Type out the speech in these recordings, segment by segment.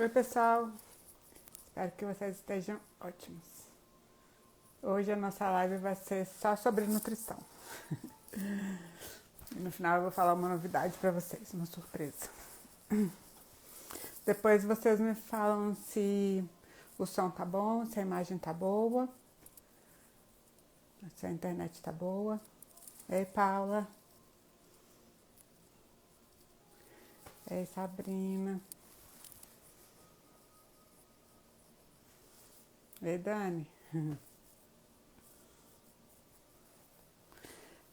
Oi, pessoal. Espero que vocês estejam ótimos. Hoje a nossa live vai ser só sobre nutrição. E no final eu vou falar uma novidade para vocês, uma surpresa. Depois vocês me falam se o som tá bom, se a imagem tá boa, se a internet tá boa. Ei, Paula. Ei, Sabrina. Ei, Dani.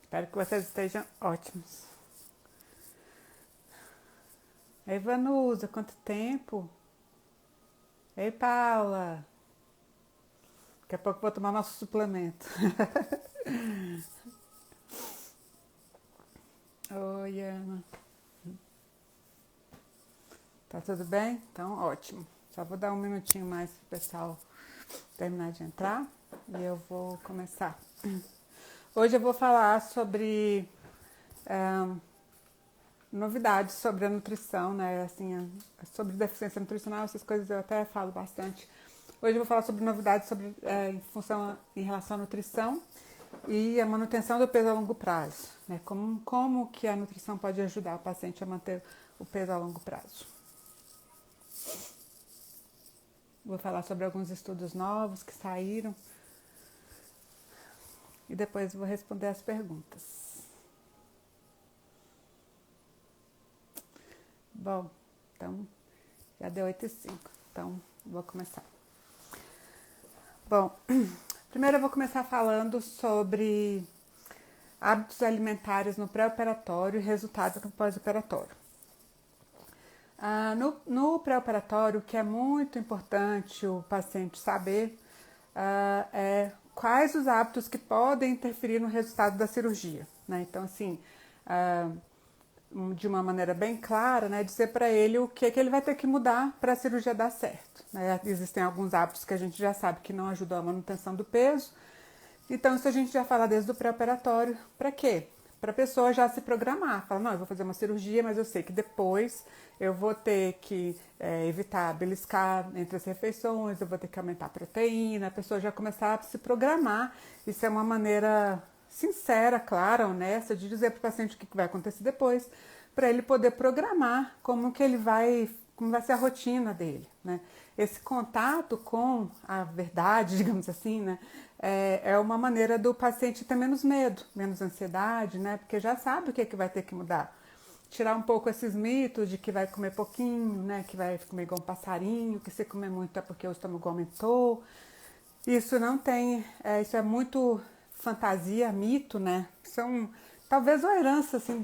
Espero que vocês estejam ótimos. Ei, Vanusa, quanto tempo? Ei, Paula. Daqui a pouco eu vou tomar nosso suplemento. Oi, Ana. Tá tudo bem? Então, ótimo. Só vou dar um minutinho mais pro pessoal terminar de entrar e eu vou começar. Hoje eu vou falar sobre novidades sobre a nutrição, né? Assim, sobre deficiência nutricional, essas coisas eu até falo bastante. Hoje eu vou falar sobre novidades sobre, em relação à nutrição e a manutenção do peso a longo prazo, né? Como que a nutrição pode ajudar o paciente a manter o peso a longo prazo. Vou falar sobre alguns estudos novos que saíram e depois vou responder as perguntas. Bom, então já deu 8h05, então vou começar. Bom, primeiro eu vou começar falando sobre hábitos alimentares no pré-operatório e resultados no pós-operatório. No pré-operatório, o que é muito importante o paciente saber é quais os hábitos que podem interferir no resultado da cirurgia, né? Então, assim, de uma maneira bem clara, né, dizer para ele o que ele vai ter que mudar para a cirurgia dar certo, né? Existem alguns hábitos que a gente já sabe que não ajudam a manutenção do peso, então isso a gente já fala desde o pré-operatório. Para quê? Para a pessoa já se programar, fala, não, eu vou fazer uma cirurgia, mas eu sei que depois eu vou ter que evitar beliscar entre as refeições, eu vou ter que aumentar a proteína, a pessoa já começar a se programar. Isso é uma maneira sincera, clara, honesta, de dizer para o paciente o que vai acontecer depois, para ele poder programar como vai ser a rotina dele, né? Esse contato com a verdade, digamos assim, né, é uma maneira do paciente ter menos medo, menos ansiedade, né, porque já sabe o que vai ter que mudar. Tirar um pouco esses mitos de que vai comer pouquinho, né, que vai comer igual um passarinho, que se comer muito é porque o estômago aumentou. Isso não tem, isso é muito fantasia, mito, né? São talvez uma herança assim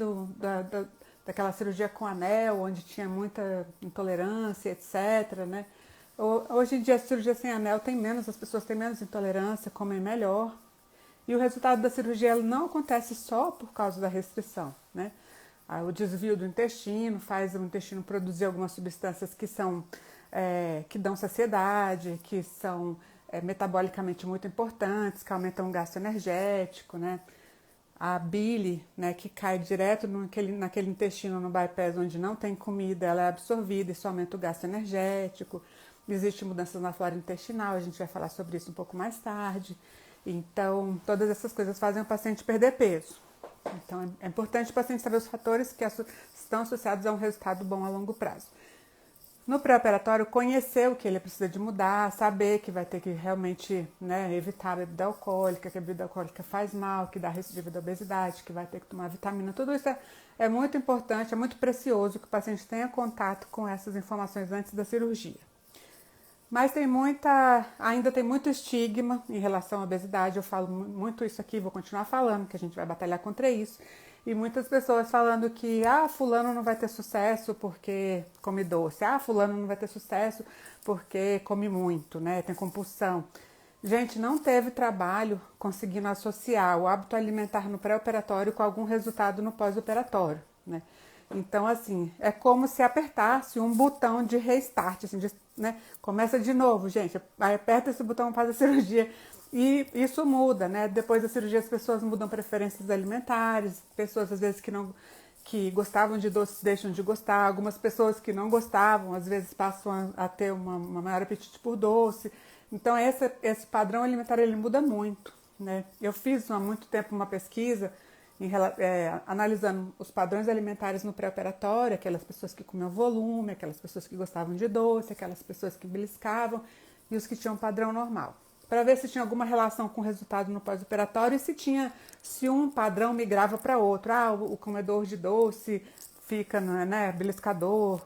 daquela cirurgia com anel, onde tinha muita intolerância, etc, né? Hoje em dia a cirurgia sem anel tem menos, as pessoas têm menos intolerância, comem melhor. E o resultado da cirurgia não acontece só por causa da restrição, né? O desvio do intestino faz o intestino produzir algumas substâncias que dão saciedade, que são metabolicamente muito importantes, que aumentam o gasto energético, né? A bile, né, que cai direto naquele intestino, no bypass, onde não tem comida, ela é absorvida, isso aumenta o gasto energético. Existem mudanças na flora intestinal, a gente vai falar sobre isso um pouco mais tarde. Então, todas essas coisas fazem o paciente perder peso. Então, é importante o paciente saber os fatores que estão associados a um resultado bom a longo prazo. No pré-operatório, conhecer o que ele precisa de mudar, saber que vai ter que realmente, né, evitar a bebida alcoólica, que a bebida alcoólica faz mal, que dá recidiva da obesidade, que vai ter que tomar vitamina. Tudo isso é muito importante, é muito precioso que o paciente tenha contato com essas informações antes da cirurgia. Mas ainda tem muito estigma em relação à obesidade. Eu falo muito isso aqui, vou continuar falando, que a gente vai batalhar contra isso. E muitas pessoas falando que, fulano não vai ter sucesso porque come doce. Fulano não vai ter sucesso porque come muito, né? Tem compulsão. Gente, não teve trabalho conseguindo associar o hábito alimentar no pré-operatório com algum resultado no pós-operatório, né? Então, assim, é como se apertasse um botão de restart, assim, né? Começa de novo, gente. Aí aperta esse botão, faz a cirurgia. E isso muda, né? Depois da cirurgia as pessoas mudam preferências alimentares, pessoas às vezes que gostavam de doces deixam de gostar, algumas pessoas que não gostavam, às vezes passam a ter uma maior apetite por doce. Então esse padrão alimentar ele muda muito, né? Eu fiz há muito tempo uma pesquisa analisando os padrões alimentares no pré-operatório, aquelas pessoas que comiam volume, aquelas pessoas que gostavam de doce, aquelas pessoas que beliscavam e os que tinham padrão normal, para ver se tinha alguma relação com o resultado no pós-operatório e se um padrão migrava para outro. O comedor de doce fica, né, beliscador,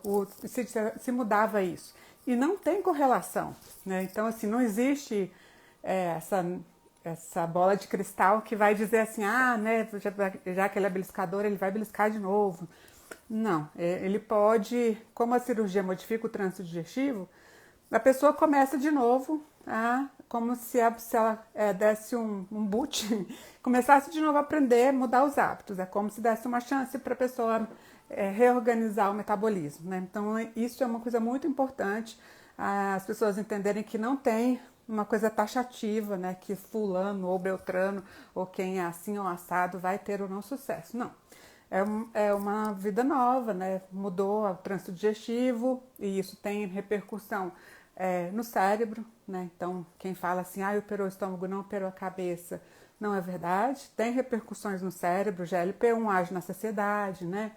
se mudava isso. E não tem correlação, né? Então, assim, não existe essa bola de cristal que vai dizer assim, né, já que ele é beliscador, ele vai beliscar de novo. Não, ele pode, como a cirurgia modifica o trânsito digestivo, a pessoa começa de novo, como se ela desse um boot, começasse de novo a aprender, mudar os hábitos. É como se desse uma chance para a pessoa reorganizar o metabolismo, né? Então, isso é uma coisa muito importante, as pessoas entenderem que não tem uma coisa taxativa, né? Que fulano ou beltrano, ou quem é assim ou assado, vai ter ou não sucesso. Não. É uma vida nova, né? Mudou o trânsito digestivo e isso tem repercussão no cérebro, né? Então, quem fala assim, operou o estômago, não operou a cabeça, não é verdade. Tem repercussões no cérebro, GLP-1 age na saciedade, né?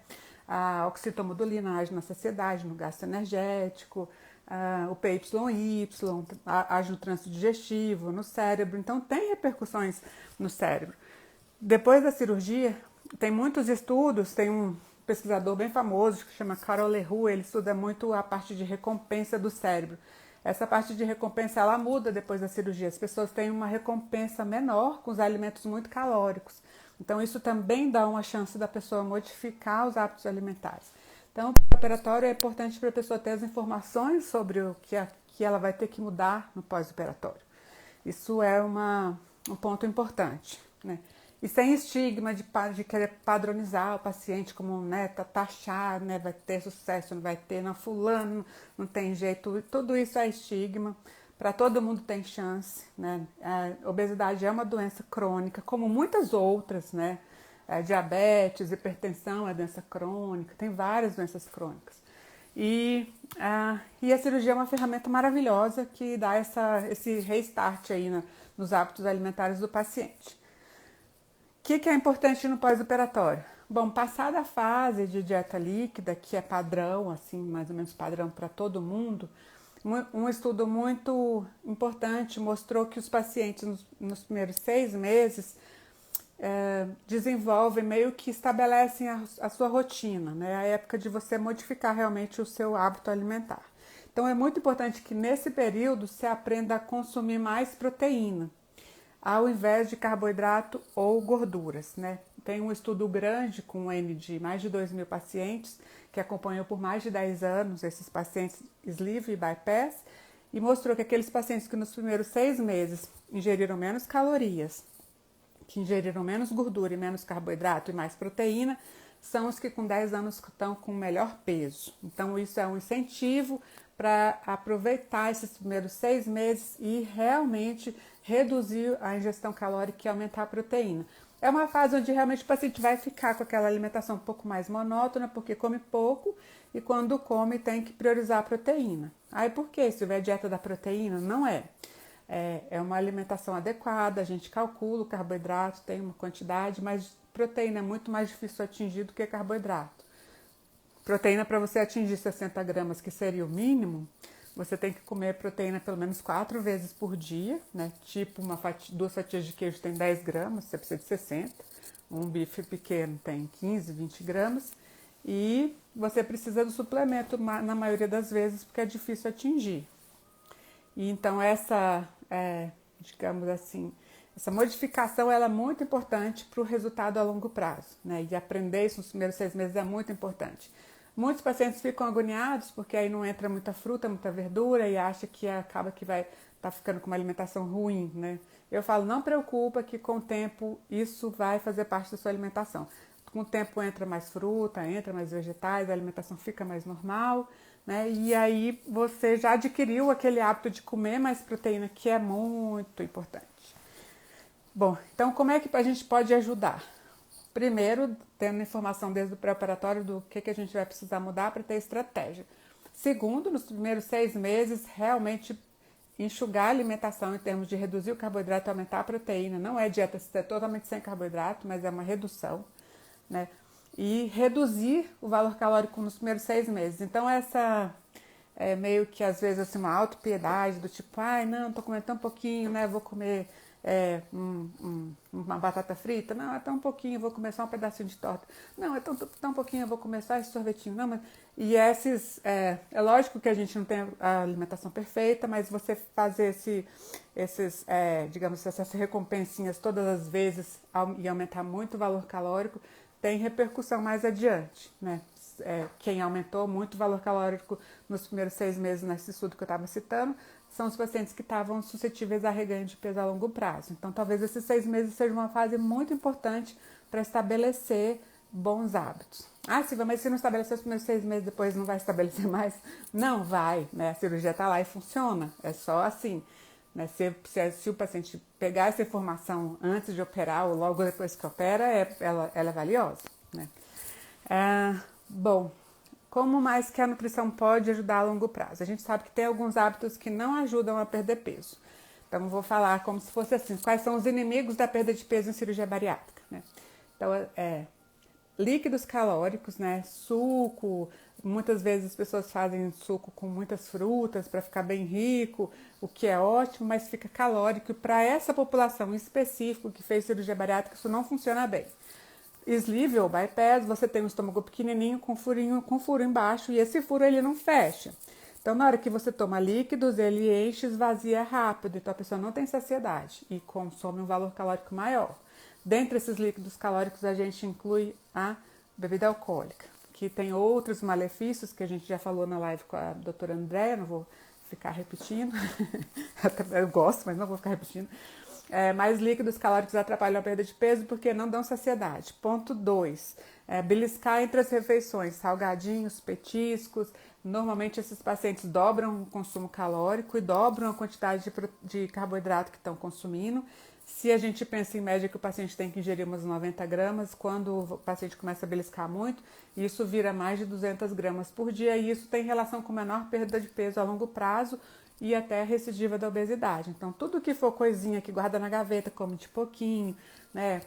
A oxitomodulina age na saciedade, no gasto energético, o PYY age no trânsito digestivo, no cérebro. Então, tem repercussões no cérebro. Depois da cirurgia, tem muitos estudos, tem um pesquisador bem famoso que chama Carol Leroux, ele estuda muito a parte de recompensa do cérebro. Essa parte de recompensa, ela muda depois da cirurgia. As pessoas têm uma recompensa menor com os alimentos muito calóricos. Então, isso também dá uma chance da pessoa modificar os hábitos alimentares. Então, o operatório é importante para a pessoa ter as informações sobre o que ela vai ter que mudar no pós-operatório. Isso é um ponto importante, né? E sem estigma de querer padronizar o paciente como, né, taxar, né, vai ter sucesso, não vai ter, não, fulano, não tem jeito. Tudo isso é estigma. Para todo mundo tem chance, né? A obesidade é uma doença crônica, como muitas outras, né? Diabetes, hipertensão é doença crônica, tem várias doenças crônicas. E a cirurgia é uma ferramenta maravilhosa que dá esse restart aí nos hábitos alimentares do paciente. O que é importante no pós-operatório? Bom, passada a fase de dieta líquida, que é padrão, assim, mais ou menos padrão para todo mundo, um estudo muito importante mostrou que os pacientes nos primeiros 6 meses desenvolvem, meio que estabelecem a sua rotina, né? A época de você modificar realmente o seu hábito alimentar. Então é muito importante que nesse período você aprenda a consumir mais proteína, ao invés de carboidrato ou gorduras, né? Tem um estudo grande com um N de mais de 2.000 pacientes, que acompanhou por mais de 10 anos esses pacientes sleeve e bypass, e mostrou que aqueles pacientes que nos primeiros 6 meses ingeriram menos calorias, que ingeriram menos gordura e menos carboidrato e mais proteína, são os que com 10 anos estão com melhor peso. Então isso é um incentivo para aproveitar esses primeiros 6 meses e realmente reduzir a ingestão calórica e aumentar a proteína. É uma fase onde realmente o paciente vai ficar com aquela alimentação um pouco mais monótona, porque come pouco e quando come tem que priorizar a proteína. Aí por quê? Se houver dieta da proteína, não é. É uma alimentação adequada, a gente calcula o carboidrato, tem uma quantidade, mas proteína é muito mais difícil de atingir do que carboidrato. Proteína, para você atingir 60 gramas, que seria o mínimo, você tem que comer proteína pelo menos 4 vezes por dia, né? Tipo 2 fatias de queijo tem 10 gramas, você precisa de 60. Um bife pequeno tem 15, 20 gramas. E você precisa do suplemento na maioria das vezes, porque é difícil atingir. E então digamos assim, essa modificação ela é muito importante para o resultado a longo prazo, né? E aprender isso nos primeiros 6 meses é muito importante. Muitos pacientes ficam agoniados porque aí não entra muita fruta, muita verdura e acha que acaba que vai estar ficando com uma alimentação ruim, né? Eu falo, não preocupa que com o tempo isso vai fazer parte da sua alimentação. Com o tempo entra mais fruta, entra mais vegetais, a alimentação fica mais normal, né? E aí você já adquiriu aquele hábito de comer mais proteína, que é muito importante. Bom, então como é que a gente pode ajudar? Primeiro, tendo informação desde o pré-operatório do que a gente vai precisar mudar para ter estratégia. Segundo, nos primeiros 6 meses, realmente enxugar a alimentação em termos de reduzir o carboidrato e aumentar a proteína. Não é dieta totalmente sem carboidrato, mas é uma redução, né? E reduzir o valor calórico nos primeiros 6 meses. Então, essa é meio que, às vezes, assim, uma autopiedade do tipo, ai, não, tô comendo tão pouquinho, né? Vou comer uma batata frita. Não, é tão pouquinho, vou comer só um pedacinho de torta. Não, é tão pouquinho, eu vou comer só esse sorvetinho. Não, mas... E é lógico que a gente não tem a alimentação perfeita, mas você fazer digamos, essas recompensinhas todas as vezes e aumentar muito o valor calórico, tem repercussão mais adiante, né? Quem aumentou muito o valor calórico nos primeiros 6 meses nesse estudo que eu estava citando são os pacientes que estavam suscetíveis a reganho de peso a longo prazo. Então, talvez esses 6 meses seja uma fase muito importante para estabelecer bons hábitos. Ah, Silvia, mas se não estabelecer os primeiros 6 meses, depois não vai estabelecer mais? Não vai, né? A cirurgia está lá e funciona. É só assim, né? Se o paciente pegar essa informação antes de operar ou logo depois que opera, ela é valiosa, né? Bom, como mais que a nutrição pode ajudar a longo prazo? A gente sabe que tem alguns hábitos que não ajudam a perder peso. Então, eu vou falar como se fosse assim, quais são os inimigos da perda de peso em cirurgia bariátrica, né? Então, líquidos calóricos, né? Suco, muitas vezes as pessoas fazem suco com muitas frutas para ficar bem rico, o que é ótimo, mas fica calórico e para essa população em específico que fez cirurgia bariátrica, isso não funciona bem. Sleeve ou bypass, você tem um estômago pequenininho com furo embaixo e esse furo ele não fecha. Então, na hora que você toma líquidos, ele enche e esvazia rápido, então a pessoa não tem saciedade e consome um valor calórico maior. Dentre esses líquidos calóricos, a gente inclui a bebida alcoólica, que tem outros malefícios que a gente já falou na live com a doutora Andréa, não vou ficar repetindo, eu gosto, mas não vou ficar repetindo. Mais líquidos calóricos atrapalham a perda de peso porque não dão saciedade. Ponto 2. Beliscar entre as refeições, salgadinhos, petiscos. Normalmente esses pacientes dobram o consumo calórico e dobram a quantidade de carboidrato que estão consumindo. Se a gente pensa em média que o paciente tem que ingerir umas 90 gramas, quando o paciente começa a beliscar muito, isso vira mais de 200 gramas por dia e isso tem relação com menor perda de peso a longo prazo e até recidiva da obesidade. Então, tudo que for coisinha que guarda na gaveta, come de pouquinho, né?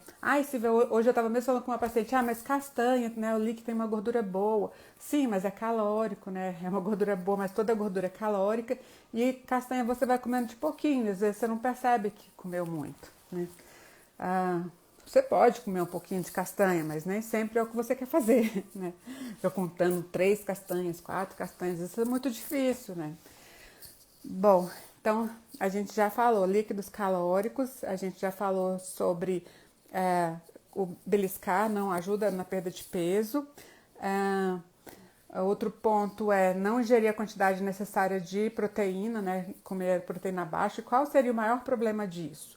Hoje eu estava mesmo falando com uma paciente, mas castanha, né? Eu li que tem uma gordura boa. Sim, mas é calórico, né? É uma gordura boa, mas toda gordura é calórica. E castanha você vai comendo de pouquinho, às vezes você não percebe que comeu muito, né? Você pode comer um pouquinho de castanha, mas nem sempre é o que você quer fazer, né? Eu contando 3 castanhas, 4 castanhas, isso é muito difícil, né? Bom, então a gente já falou líquidos calóricos, a gente já falou sobre o beliscar, não ajuda na perda de peso. Outro ponto é não ingerir a quantidade necessária de proteína, né? Comer proteína baixa. E qual seria o maior problema disso?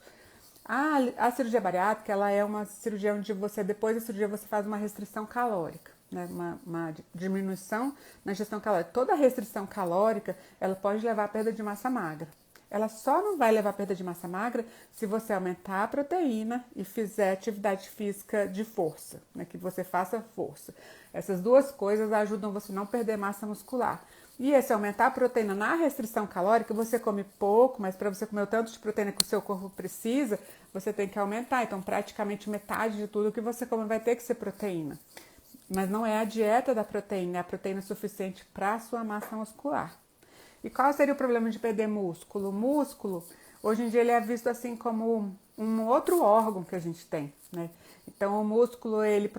A cirurgia bariátrica, ela é uma cirurgia onde depois da cirurgia, você faz uma restrição calórica, né? Uma diminuição na ingestão calórica. Toda restrição calórica, ela pode levar à perda de massa magra. Ela só não vai levar à perda de massa magra se você aumentar a proteína e fizer atividade física de força, né? Que você faça força. Essas duas coisas ajudam você a não perder massa muscular. E se aumentar a proteína na restrição calórica, você come pouco, mas para você comer o tanto de proteína que o seu corpo precisa, você tem que aumentar. Então, praticamente metade de tudo que você come vai ter que ser proteína. Mas não é a dieta da proteína, é a proteína suficiente para a sua massa muscular. E qual seria o problema de perder músculo? O músculo, hoje em dia, ele é visto assim como um outro órgão que a gente tem, né? Então, o músculo, ele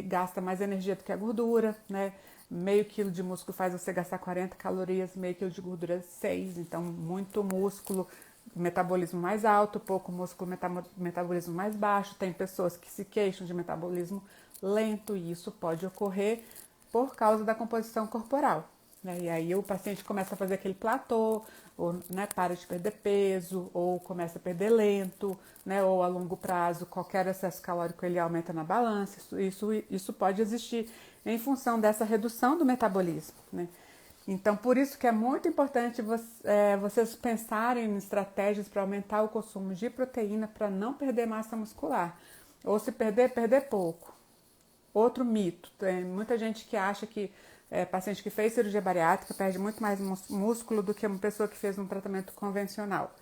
gasta mais energia do que a gordura, né? Meio quilo de músculo faz você gastar 40 calorias, meio quilo de gordura 6. Então, muito músculo, metabolismo mais alto, pouco músculo, metabolismo mais baixo. Tem pessoas que se queixam de metabolismo lento e isso pode ocorrer por causa da composição corporal, né? E aí o paciente começa a fazer aquele platô, ou, né, para de perder peso, ou começa a perder lento, né, ou a longo prazo, qualquer excesso calórico ele aumenta na balança. Isso pode existir em função dessa redução do metabolismo, né? Então, por isso que é muito importante vocês pensarem em estratégias para aumentar o consumo de proteína para não perder massa muscular. Ou se perder, perder pouco. Outro mito, tem muita gente que acha que paciente que fez cirurgia bariátrica perde muito mais músculo do que uma pessoa que fez um tratamento convencional.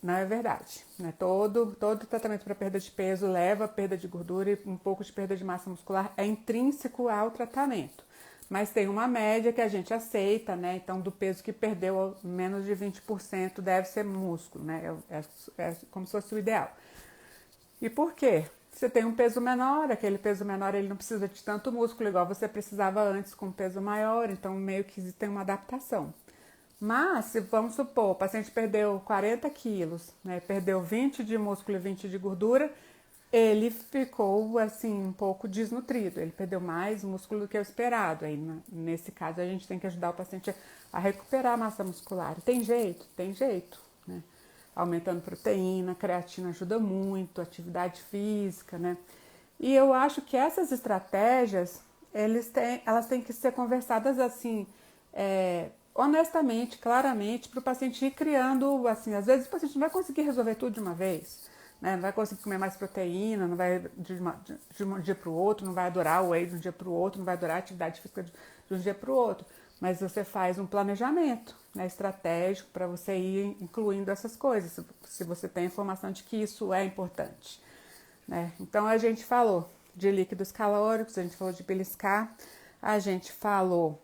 Não é verdade, né? Todo tratamento para perda de peso leva a perda de gordura e um pouco de perda de massa muscular é intrínseco ao tratamento. Mas tem uma média que a gente aceita, né? Então, do peso que perdeu, menos de 20% deve ser músculo, né? É como se fosse o ideal. E por quê? Você tem um peso menor, aquele peso menor ele não precisa de tanto músculo igual você precisava antes com um peso maior, então meio que tem uma adaptação. Mas, se vamos supor, o paciente perdeu 40 quilos, né, perdeu 20 de músculo e 20 de gordura, ele ficou, assim, um pouco desnutrido. Ele perdeu mais músculo do que o esperado. Aí, nesse caso, a gente tem que ajudar o paciente a recuperar a massa muscular. Tem jeito? Tem jeito, né? Aumentando proteína, creatina ajuda muito, atividade física, né? E eu acho que essas estratégias, elas têm que ser conversadas, assim, honestamente, claramente, para o paciente ir criando, assim, às vezes o paciente não vai conseguir resolver tudo de uma vez, né? Não vai conseguir comer mais proteína, não vai de um dia para o outro, não vai adorar o whey de um dia para o outro, não vai adorar a atividade física de um dia para o outro, mas você faz um planejamento, né, estratégico para você ir incluindo essas coisas, se você tem informação de que isso é importante, né? Então a gente falou de líquidos calóricos, a gente falou de beliscar, a gente falou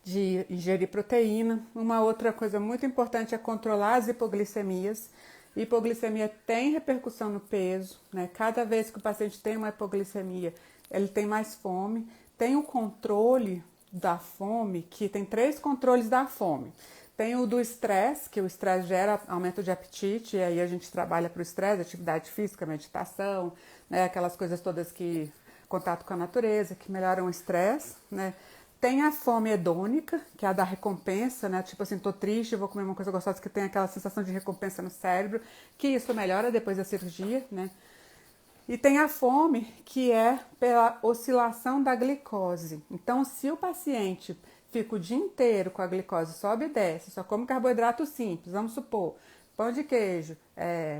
de ingerir proteína. Uma outra coisa muito importante é controlar as hipoglicemias. Hipoglicemia tem repercussão no peso, né? Cada vez que o paciente tem uma hipoglicemia, ele tem mais fome. Tem o controle da fome, que tem 3 controles da fome. Tem o do estresse, que o estresse gera aumento de apetite, e aí a gente trabalha para o estresse, atividade física, meditação, né? Aquelas coisas todas que contato com a natureza, que melhoram o estresse, né? Tem a fome hedônica, que é a da recompensa, né? Tipo assim, tô triste, vou comer uma coisa gostosa, que tem aquela sensação de recompensa no cérebro, que isso melhora depois da cirurgia, né? E tem a fome, que é pela oscilação da glicose. Então, se o paciente fica o dia inteiro com a glicose, sobe e desce, só come carboidrato simples, vamos supor, pão de queijo,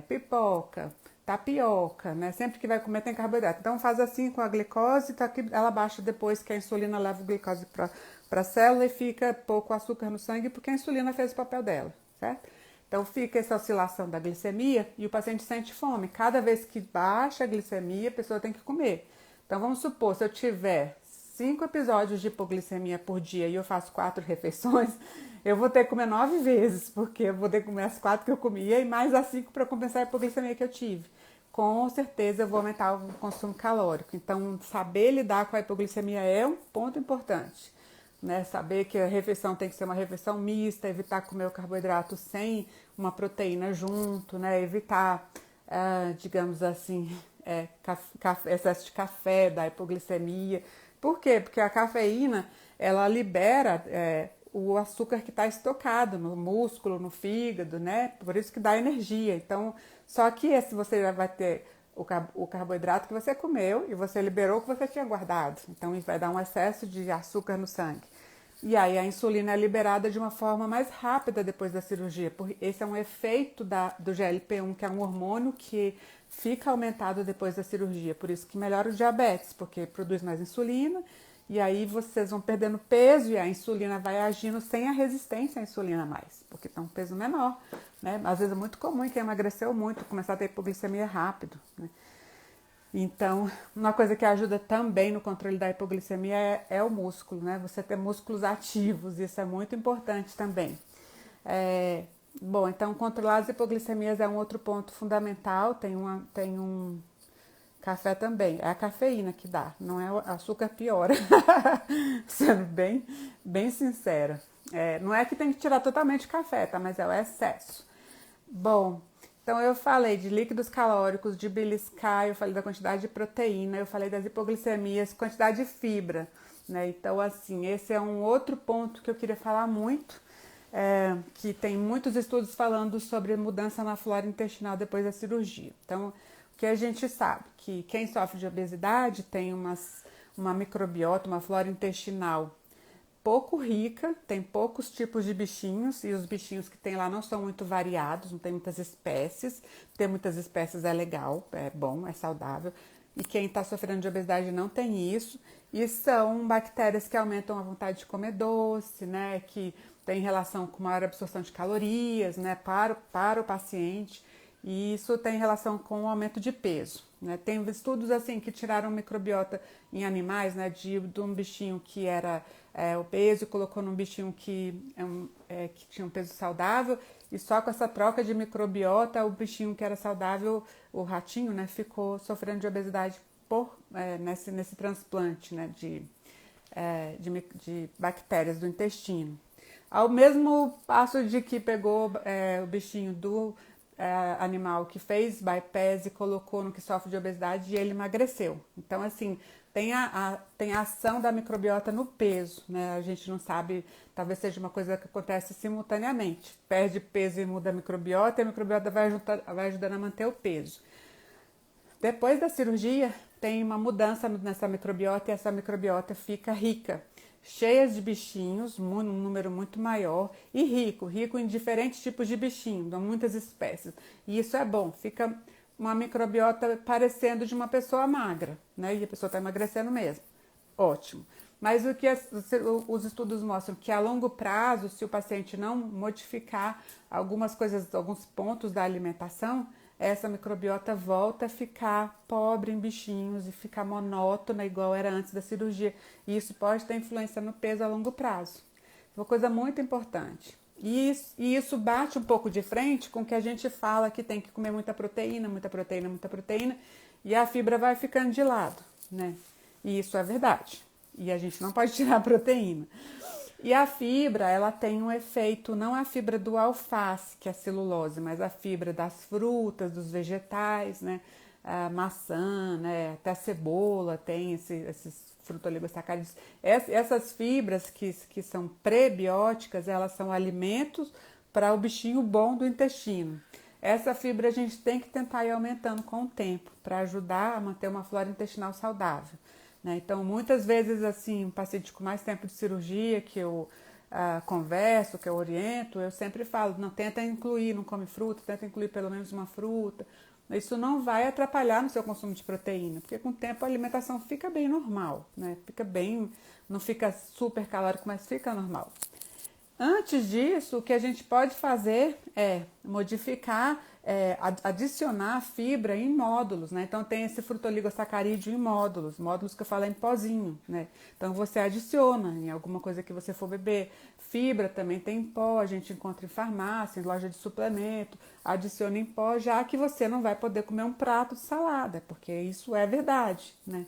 pipoca, tapioca, né? Sempre que vai comer tem carboidrato. Então faz assim com a glicose, tá aqui, ela baixa depois que a insulina leva a glicose para a célula e fica pouco açúcar no sangue porque a insulina fez o papel dela, certo? Então fica essa oscilação da glicemia e o paciente sente fome. Cada vez que baixa a glicemia, a pessoa tem que comer. Então vamos supor, se eu tiver 5 episódios de hipoglicemia por dia e eu faço 4 refeições, eu vou ter que comer 9 vezes, porque eu vou ter que comer as 4 que eu comia e mais as 5 para compensar a hipoglicemia que eu tive. Com certeza eu vou aumentar o consumo calórico. Então, saber lidar com a hipoglicemia é um ponto importante, né? Saber que a refeição tem que ser uma refeição mista, evitar comer o carboidrato sem uma proteína junto, né? Evitar, digamos assim, excesso de café, da hipoglicemia. Por quê? Porque a cafeína, ela libera o açúcar que está estocado no músculo, no fígado, né? Por isso que dá energia. Então, só que se você vai ter o carboidrato que você comeu e você liberou o que você tinha guardado. Então, isso vai dar um excesso de açúcar no sangue. E aí a insulina é liberada de uma forma mais rápida depois da cirurgia. Porque esse é um efeito do GLP-1, que é um hormônio que fica aumentado depois da cirurgia. Por isso que melhora o diabetes, porque produz mais insulina. E aí vocês vão perdendo peso e a insulina vai agindo sem a resistência à insulina mais, porque está um peso menor, né? Às vezes é muito comum em quem emagreceu muito começar a ter hipoglicemia rápido, né? Então, uma coisa que ajuda também no controle da hipoglicemia é o músculo, né? Você ter músculos ativos, isso é muito importante também. Bom, então controlar as hipoglicemias é um outro ponto fundamental, tem um café também, é a cafeína que dá, não é o açúcar piora, sendo bem sincera. Não é que tem que tirar totalmente café, tá? Mas é o excesso. Bom, então eu falei de líquidos calóricos, de beliscar, eu falei da quantidade de proteína, eu falei das hipoglicemias, quantidade de fibra, né? Então, assim, esse é um outro ponto que eu queria falar muito, que tem muitos estudos falando sobre mudança na flora intestinal depois da cirurgia. Então, que a gente sabe que quem sofre de obesidade tem uma microbiota, uma flora intestinal pouco rica, tem poucos tipos de bichinhos e os bichinhos que tem lá não são muito variados, não tem muitas espécies. Ter muitas espécies é legal, é bom, é saudável. E quem está sofrendo de obesidade não tem isso. E são bactérias que aumentam a vontade de comer doce, né? Que tem relação com maior absorção de calorias, né? Para o paciente. E isso tem relação com o aumento de peso, né? Tem estudos assim que tiraram microbiota em animais, né? De um bichinho que era obeso e colocou num bichinho que tinha um peso saudável. E só com essa troca de microbiota, o bichinho que era saudável, o ratinho, né, ficou sofrendo de obesidade nesse transplante, né, de bactérias do intestino. Ao mesmo passo de que pegou o bichinho do animal que fez bypass e colocou no que sofre de obesidade e ele emagreceu. Então, assim, tem a ação da microbiota no peso, né? A gente não sabe, talvez seja uma coisa que acontece simultaneamente. Perde peso e muda a microbiota e a microbiota vai ajudando a manter o peso. Depois da cirurgia, tem uma mudança nessa microbiota e essa microbiota fica rica, cheia de bichinhos, um número muito maior e rico em diferentes tipos de bichinhos, de muitas espécies. E isso é bom, fica uma microbiota parecendo de uma pessoa magra, né? E a pessoa está emagrecendo mesmo. Ótimo. Mas o que os estudos mostram que a longo prazo, se o paciente não modificar algumas coisas, alguns pontos da alimentação, essa microbiota volta a ficar pobre em bichinhos e ficar monótona igual era antes da cirurgia. E isso pode ter influência no peso a longo prazo. Uma coisa muito importante. E isso bate um pouco de frente com o que a gente fala que tem que comer muita proteína, e a fibra vai ficando de lado, né? E isso é verdade. E a gente não pode tirar a proteína. E a fibra, ela tem um efeito, não a fibra do alface, que é a celulose, mas a fibra das frutas, dos vegetais, né? A maçã, né? Até a cebola tem esses frutooligossacarídeos. Essas fibras que são prebióticas, elas são alimentos para o bichinho bom do intestino. Essa fibra a gente tem que tentar ir aumentando com o tempo para ajudar a manter uma flora intestinal saudável, né? Então, muitas vezes, assim, um paciente com mais tempo de cirurgia que eu converso, que eu oriento, eu sempre falo, não, tenta incluir, não come fruta, tenta incluir pelo menos uma fruta. Isso não vai atrapalhar no seu consumo de proteína, porque com o tempo a alimentação fica bem normal, né? Fica bem, não fica super calórico, mas fica normal. Antes disso, o que a gente pode fazer é modificar, adicionar fibra em módulos, né? Então tem esse frutooligossacarídeo em módulos que eu falo em pozinho, né? Então você adiciona em alguma coisa que você for beber. Fibra também tem em pó, a gente encontra em farmácia, em loja de suplemento, adiciona em pó, já que você não vai poder comer um prato de salada, porque isso é verdade, né?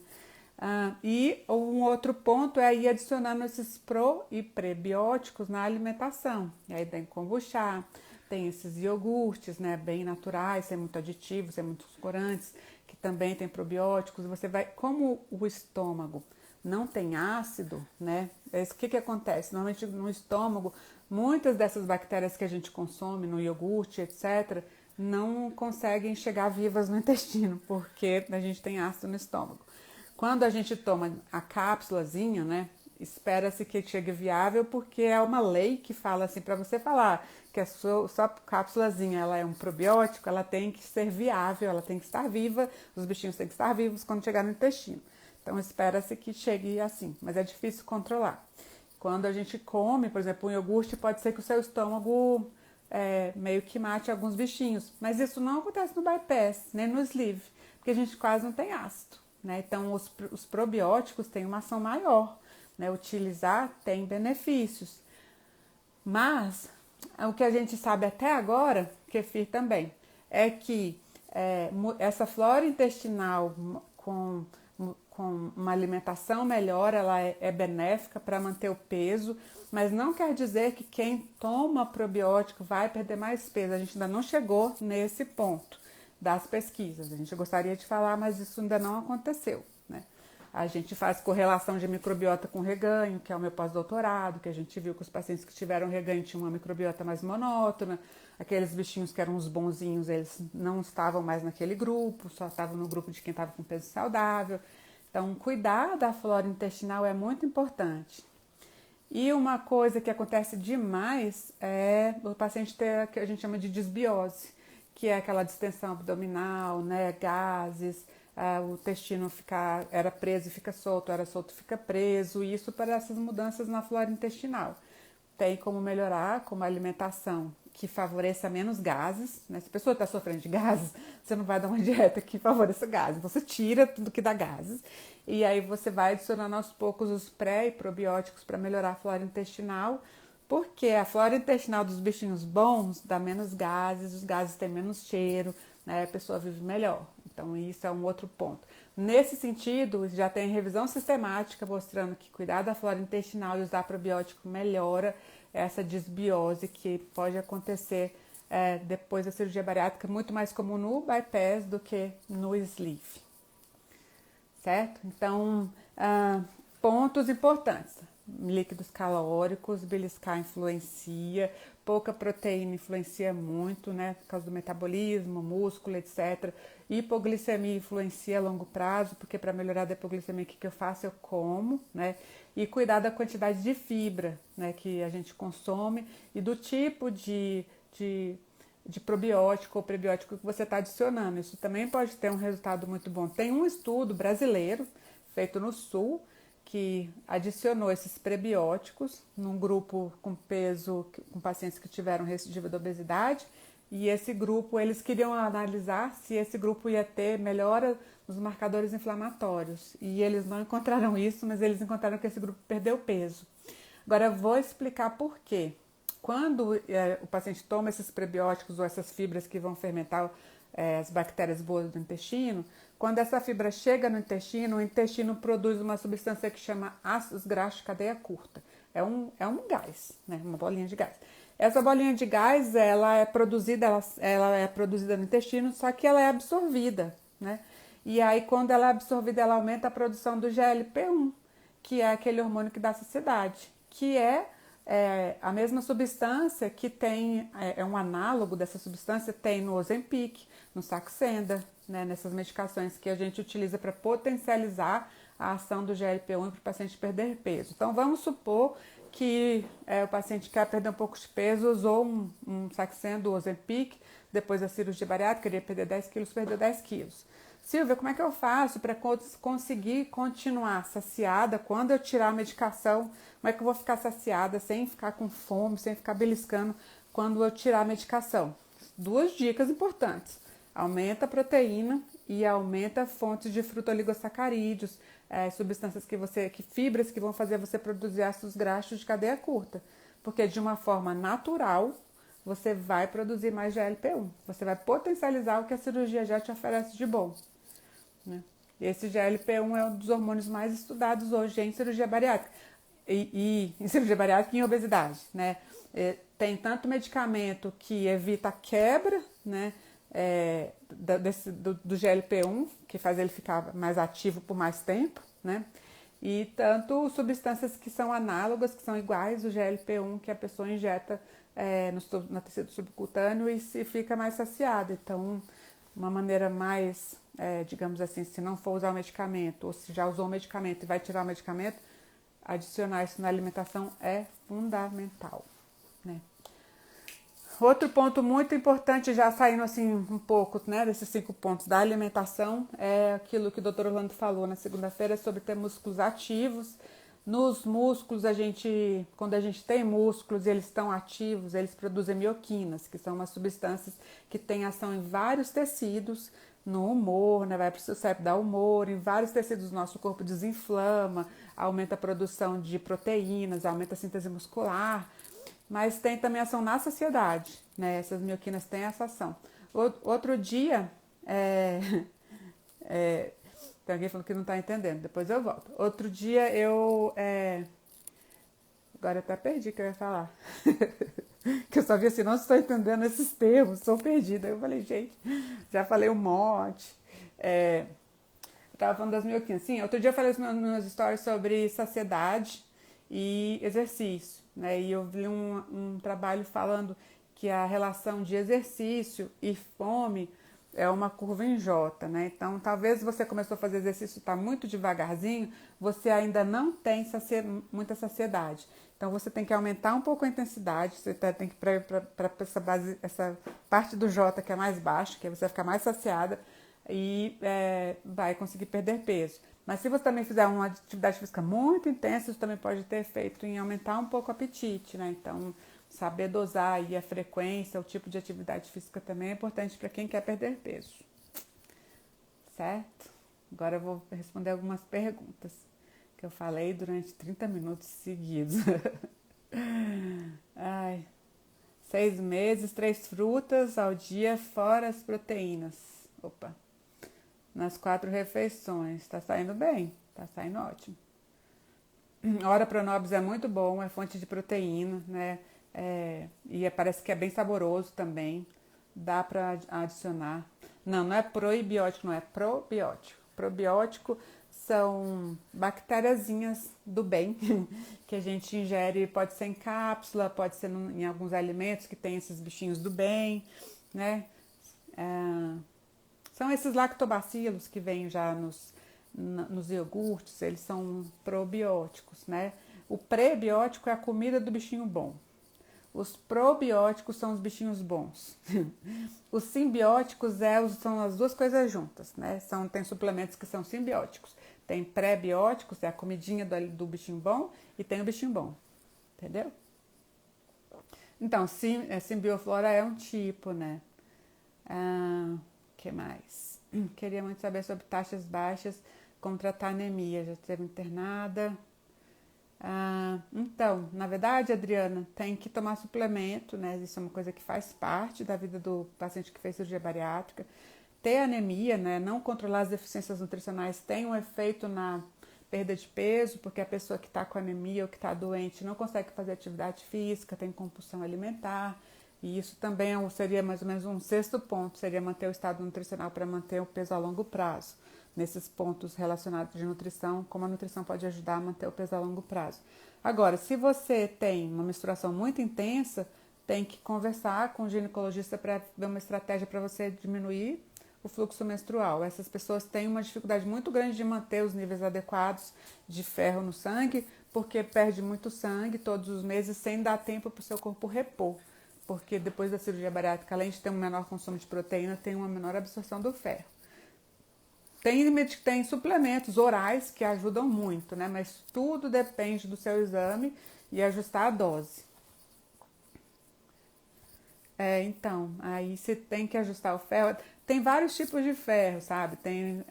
E um outro ponto é ir adicionando esses pro e prebióticos na alimentação. E aí tem kombucha, tem esses iogurtes, né, bem naturais, sem muito aditivo, sem muitos corantes, que também tem probióticos. Você vai, como o estômago não tem ácido, né? O que acontece? Normalmente no estômago, muitas dessas bactérias que a gente consome no iogurte, etc., não conseguem chegar vivas no intestino, porque a gente tem ácido no estômago. Quando a gente toma a cápsulazinha, né, espera-se que chegue viável, porque é uma lei que fala assim, para você falar que a sua cápsulazinha ela é um probiótico, ela tem que ser viável, ela tem que estar viva, os bichinhos têm que estar vivos quando chegar no intestino. Então espera-se que chegue assim, mas é difícil controlar. Quando a gente come, por exemplo, um iogurte, pode ser que o seu estômago meio que mate alguns bichinhos, mas isso não acontece no bypass, nem no sleeve, porque a gente quase não tem ácido, né? Então os probióticos têm uma ação maior, né? Utilizar tem benefícios, mas o que a gente sabe até agora, kefir também, é que essa flora intestinal com uma alimentação melhor, ela é benéfica para manter o peso, mas não quer dizer que quem toma probiótico vai perder mais peso. A gente ainda não chegou nesse ponto das pesquisas. A gente gostaria de falar, mas isso ainda não aconteceu, né? A gente faz correlação de microbiota com reganho, que é o meu pós-doutorado, que a gente viu que os pacientes que tiveram reganho tinham uma microbiota mais monótona, aqueles bichinhos que eram os bonzinhos, eles não estavam mais naquele grupo, só estavam no grupo de quem estava com peso saudável. Então, cuidar da flora intestinal é muito importante. E uma coisa que acontece demais é o paciente ter o que a gente chama de disbiose, que é aquela distensão abdominal, né, gases, o intestino era preso e fica solto, era solto e fica preso, e isso para essas mudanças na flora intestinal. Tem como melhorar com uma alimentação que favoreça menos gases, né? Se a pessoa está sofrendo de gases, você não vai dar uma dieta que favoreça gases, você tira tudo que dá gases e aí você vai adicionando aos poucos os pré e probióticos para melhorar a flora intestinal, porque a flora intestinal dos bichinhos bons dá menos gases, os gases têm menos cheiro, né? A pessoa vive melhor. Então isso é um outro ponto. Nesse sentido, já tem revisão sistemática mostrando que cuidar da flora intestinal e usar probiótico melhora essa disbiose que pode acontecer depois da cirurgia bariátrica, muito mais comum no bypass do que no sleeve, certo? Então, pontos importantes. Líquidos calóricos, beliscar influencia, pouca proteína influencia muito, né, por causa do metabolismo, músculo, etc. Hipoglicemia influencia a longo prazo, porque para melhorar a hipoglicemia, o que eu faço? Eu como, né, e cuidar da quantidade de fibra, né, que a gente consome e do tipo de probiótico ou prebiótico que você está adicionando. Isso também pode ter um resultado muito bom. Tem um estudo brasileiro, feito no Sul, que adicionou esses prebióticos num grupo com peso, com pacientes que tiveram recidiva da obesidade, e esse grupo, eles queriam analisar se esse grupo ia ter melhora nos marcadores inflamatórios, e eles não encontraram isso, mas eles encontraram que esse grupo perdeu peso. Agora eu vou explicar por quê. Quando o paciente toma esses prebióticos ou essas fibras que vão fermentar as bactérias boas do intestino, quando essa fibra chega no intestino, o intestino produz uma substância que chama ácidos graxos de cadeia curta. É um gás, né? Uma bolinha de gás. Essa bolinha de gás, ela é produzida no intestino, só que ela é absorvida, né? E aí, quando ela é absorvida, ela aumenta a produção do GLP-1, que é aquele hormônio que dá saciedade, que é a mesma substância que tem, é um análogo dessa substância, tem no Ozempic, no Saxenda, né, nessas medicações que a gente utiliza para potencializar a ação do GLP-1 para o paciente perder peso. Então, vamos supor que o paciente quer perder um pouco de peso, usou um Saxenda, Ozempic, depois da cirurgia bariátrica, queria perder 10 quilos, perdeu 10 quilos. Silvia, como é que eu faço para conseguir continuar saciada quando eu tirar a medicação? Como é que eu vou ficar saciada sem ficar com fome, sem ficar beliscando quando eu tirar a medicação? Duas dicas importantes. Aumenta a proteína e aumenta fontes de frutoligosacarídeos, substâncias fibras que vão fazer você produzir ácidos graxos de cadeia curta. Porque de uma forma natural, você vai produzir mais GLP-1. Você vai potencializar o que a cirurgia já te oferece de bom, né? Esse GLP-1 é um dos hormônios mais estudados hoje em cirurgia bariátrica. E em cirurgia bariátrica e em obesidade, né? Tem tanto medicamento que evita a quebra, né, do GLP-1, que faz ele ficar mais ativo por mais tempo, né? E tanto substâncias que são análogas, que são iguais ao GLP-1, que a pessoa injeta no tecido subcutâneo e se fica mais saciada. Então, uma maneira mais, digamos assim, se não for usar o medicamento, ou se já usou o medicamento e vai tirar o medicamento, adicionar isso na alimentação é fundamental, né? Outro ponto muito importante, já saindo assim um pouco, né, desses 5 pontos da alimentação, é aquilo que o Dr. Orlando falou na segunda-feira sobre ter músculos ativos. Nos músculos, quando a gente tem músculos e eles estão ativos, eles produzem mioquinas, que são umas substâncias que têm ação em vários tecidos, no humor, né, vai para o seu cérebro dar humor, em vários tecidos do nosso corpo desinflama, aumenta a produção de proteínas, aumenta a síntese muscular, mas tem também ação na saciedade, né? Essas mioquinas têm essa ação. Outro dia, tem alguém falando que não está entendendo, depois eu volto. Outro dia agora eu até perdi o que eu ia falar. Que eu só vi assim, não estou entendendo esses termos, estou perdida. Eu falei, gente, já falei um monte. Eu estava falando das mioquinas. Sim, outro dia eu falei nas minhas stories sobre saciedade e exercício, né? E eu vi um trabalho falando que a relação de exercício e fome é uma curva em J, né? Então, talvez você começou a fazer exercício, está muito devagarzinho, você ainda não tem muita saciedade. Então, você tem que aumentar um pouco a intensidade, você tem que ir para essa base, essa parte do J que é mais baixa, que aí você vai ficar mais saciada e vai conseguir perder peso. Mas se você também fizer uma atividade física muito intensa, isso também pode ter efeito em aumentar um pouco o apetite, né? Então, saber dosar aí a frequência, o tipo de atividade física também é importante para quem quer perder peso, certo? Agora eu vou responder algumas perguntas que eu falei durante 30 minutos seguidos. Ai, 6 meses, 3 frutas ao dia, fora as proteínas. Opa, nas 4 refeições. Tá saindo bem, tá saindo ótimo. Ora Pronobis é muito bom, é fonte de proteína, né? E parece que é bem saboroso também. Dá para adicionar. Não, não é proibiótico, não é probiótico. Probiótico são bactériazinhas do bem que a gente ingere, pode ser em cápsula, pode ser em alguns alimentos que tem esses bichinhos do bem, né? São esses lactobacilos que vêm já nos iogurtes, eles são probióticos, né? O prebiótico é a comida do bichinho bom. Os probióticos são os bichinhos bons. Os simbióticos são as duas coisas juntas, né? Tem suplementos que são simbióticos. Tem pré-bióticos, é a comidinha do bichinho bom, e tem o bichinho bom, entendeu? Então, simbioflora é um tipo, né? Que mais? Queria muito saber sobre taxas baixas, como tratar anemia. Já esteve internada? Então, na verdade, Adriana, tem que tomar suplemento, né? Isso é uma coisa que faz parte da vida do paciente que fez cirurgia bariátrica. Ter anemia, né? Não controlar as deficiências nutricionais tem um efeito na perda de peso, porque a pessoa que está com anemia ou que está doente não consegue fazer atividade física, tem compulsão alimentar. E isso também seria mais ou menos um sexto ponto, seria manter o estado nutricional para manter o peso a longo prazo. Nesses pontos relacionados de nutrição, como a nutrição pode ajudar a manter o peso a longo prazo. Agora, se você tem uma menstruação muito intensa, tem que conversar com o ginecologista para ver uma estratégia para você diminuir o fluxo menstrual. Essas pessoas têm uma dificuldade muito grande de manter os níveis adequados de ferro no sangue, porque perde muito sangue todos os meses sem dar tempo para o seu corpo repor. Porque depois da cirurgia bariátrica, além de ter um menor consumo de proteína, tem uma menor absorção do ferro. Tem suplementos orais que ajudam muito, né? Mas tudo depende do seu exame e ajustar a dose. Então, aí você tem que ajustar o ferro. Tem vários tipos de ferro, sabe? Tem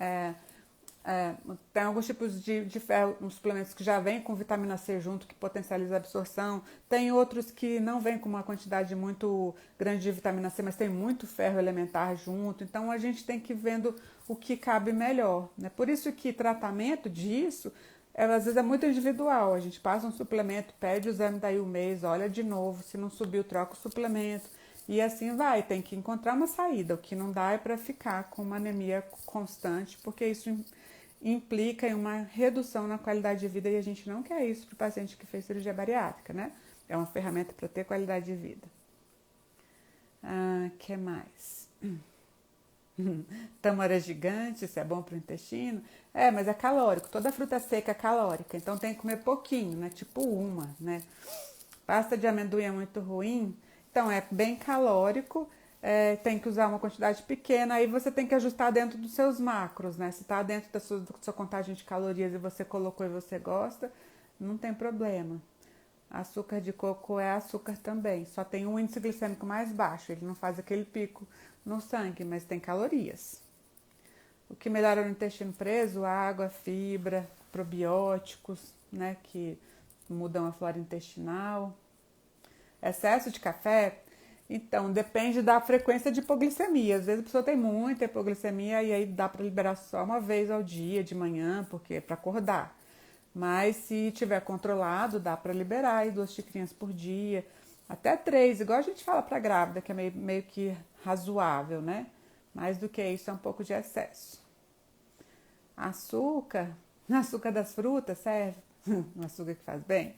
alguns tipos de ferro, uns suplementos que já vêm com vitamina C junto, que potencializa a absorção. Tem outros que não vêm com uma quantidade muito grande de vitamina C, mas tem muito ferro elementar junto. Então, a gente tem que ir vendo o que cabe melhor, né? Por isso que tratamento disso, às vezes é muito individual. A gente passa um suplemento, pede o exame daí um mês, olha de novo, se não subiu, troca o suplemento. E assim vai, tem que encontrar uma saída. O que não dá é para ficar com uma anemia constante, porque isso implica em uma redução na qualidade de vida e a gente não quer isso para o paciente que fez cirurgia bariátrica, né? É uma ferramenta para ter qualidade de vida. Que mais? Tâmara gigante, isso é bom para o intestino? Mas é calórico. Toda fruta seca é calórica, então tem que comer pouquinho, né? Tipo uma, né? Pasta de amendoim é muito ruim, então é bem calórico. Tem que usar uma quantidade pequena, aí você tem que ajustar dentro dos seus macros, né? Se está dentro da sua contagem de calorias e você colocou e você gosta, não tem problema. Açúcar de coco é açúcar também, só tem um índice glicêmico mais baixo, ele não faz aquele pico no sangue, mas tem calorias. O que melhora no intestino preso? Água, fibra, probióticos, né? Que mudam a flora intestinal. Excesso de café? Então, depende da frequência de hipoglicemia. Às vezes a pessoa tem muita hipoglicemia e aí dá para liberar só uma vez ao dia, de manhã, porque é para acordar. Mas se tiver controlado, dá para liberar aí 2 xicrinhas por dia, até 3, igual a gente fala para grávida, que é meio que razoável, né? Mais do que isso é um pouco de excesso. Açúcar, açúcar das frutas serve? Um açúcar que faz bem,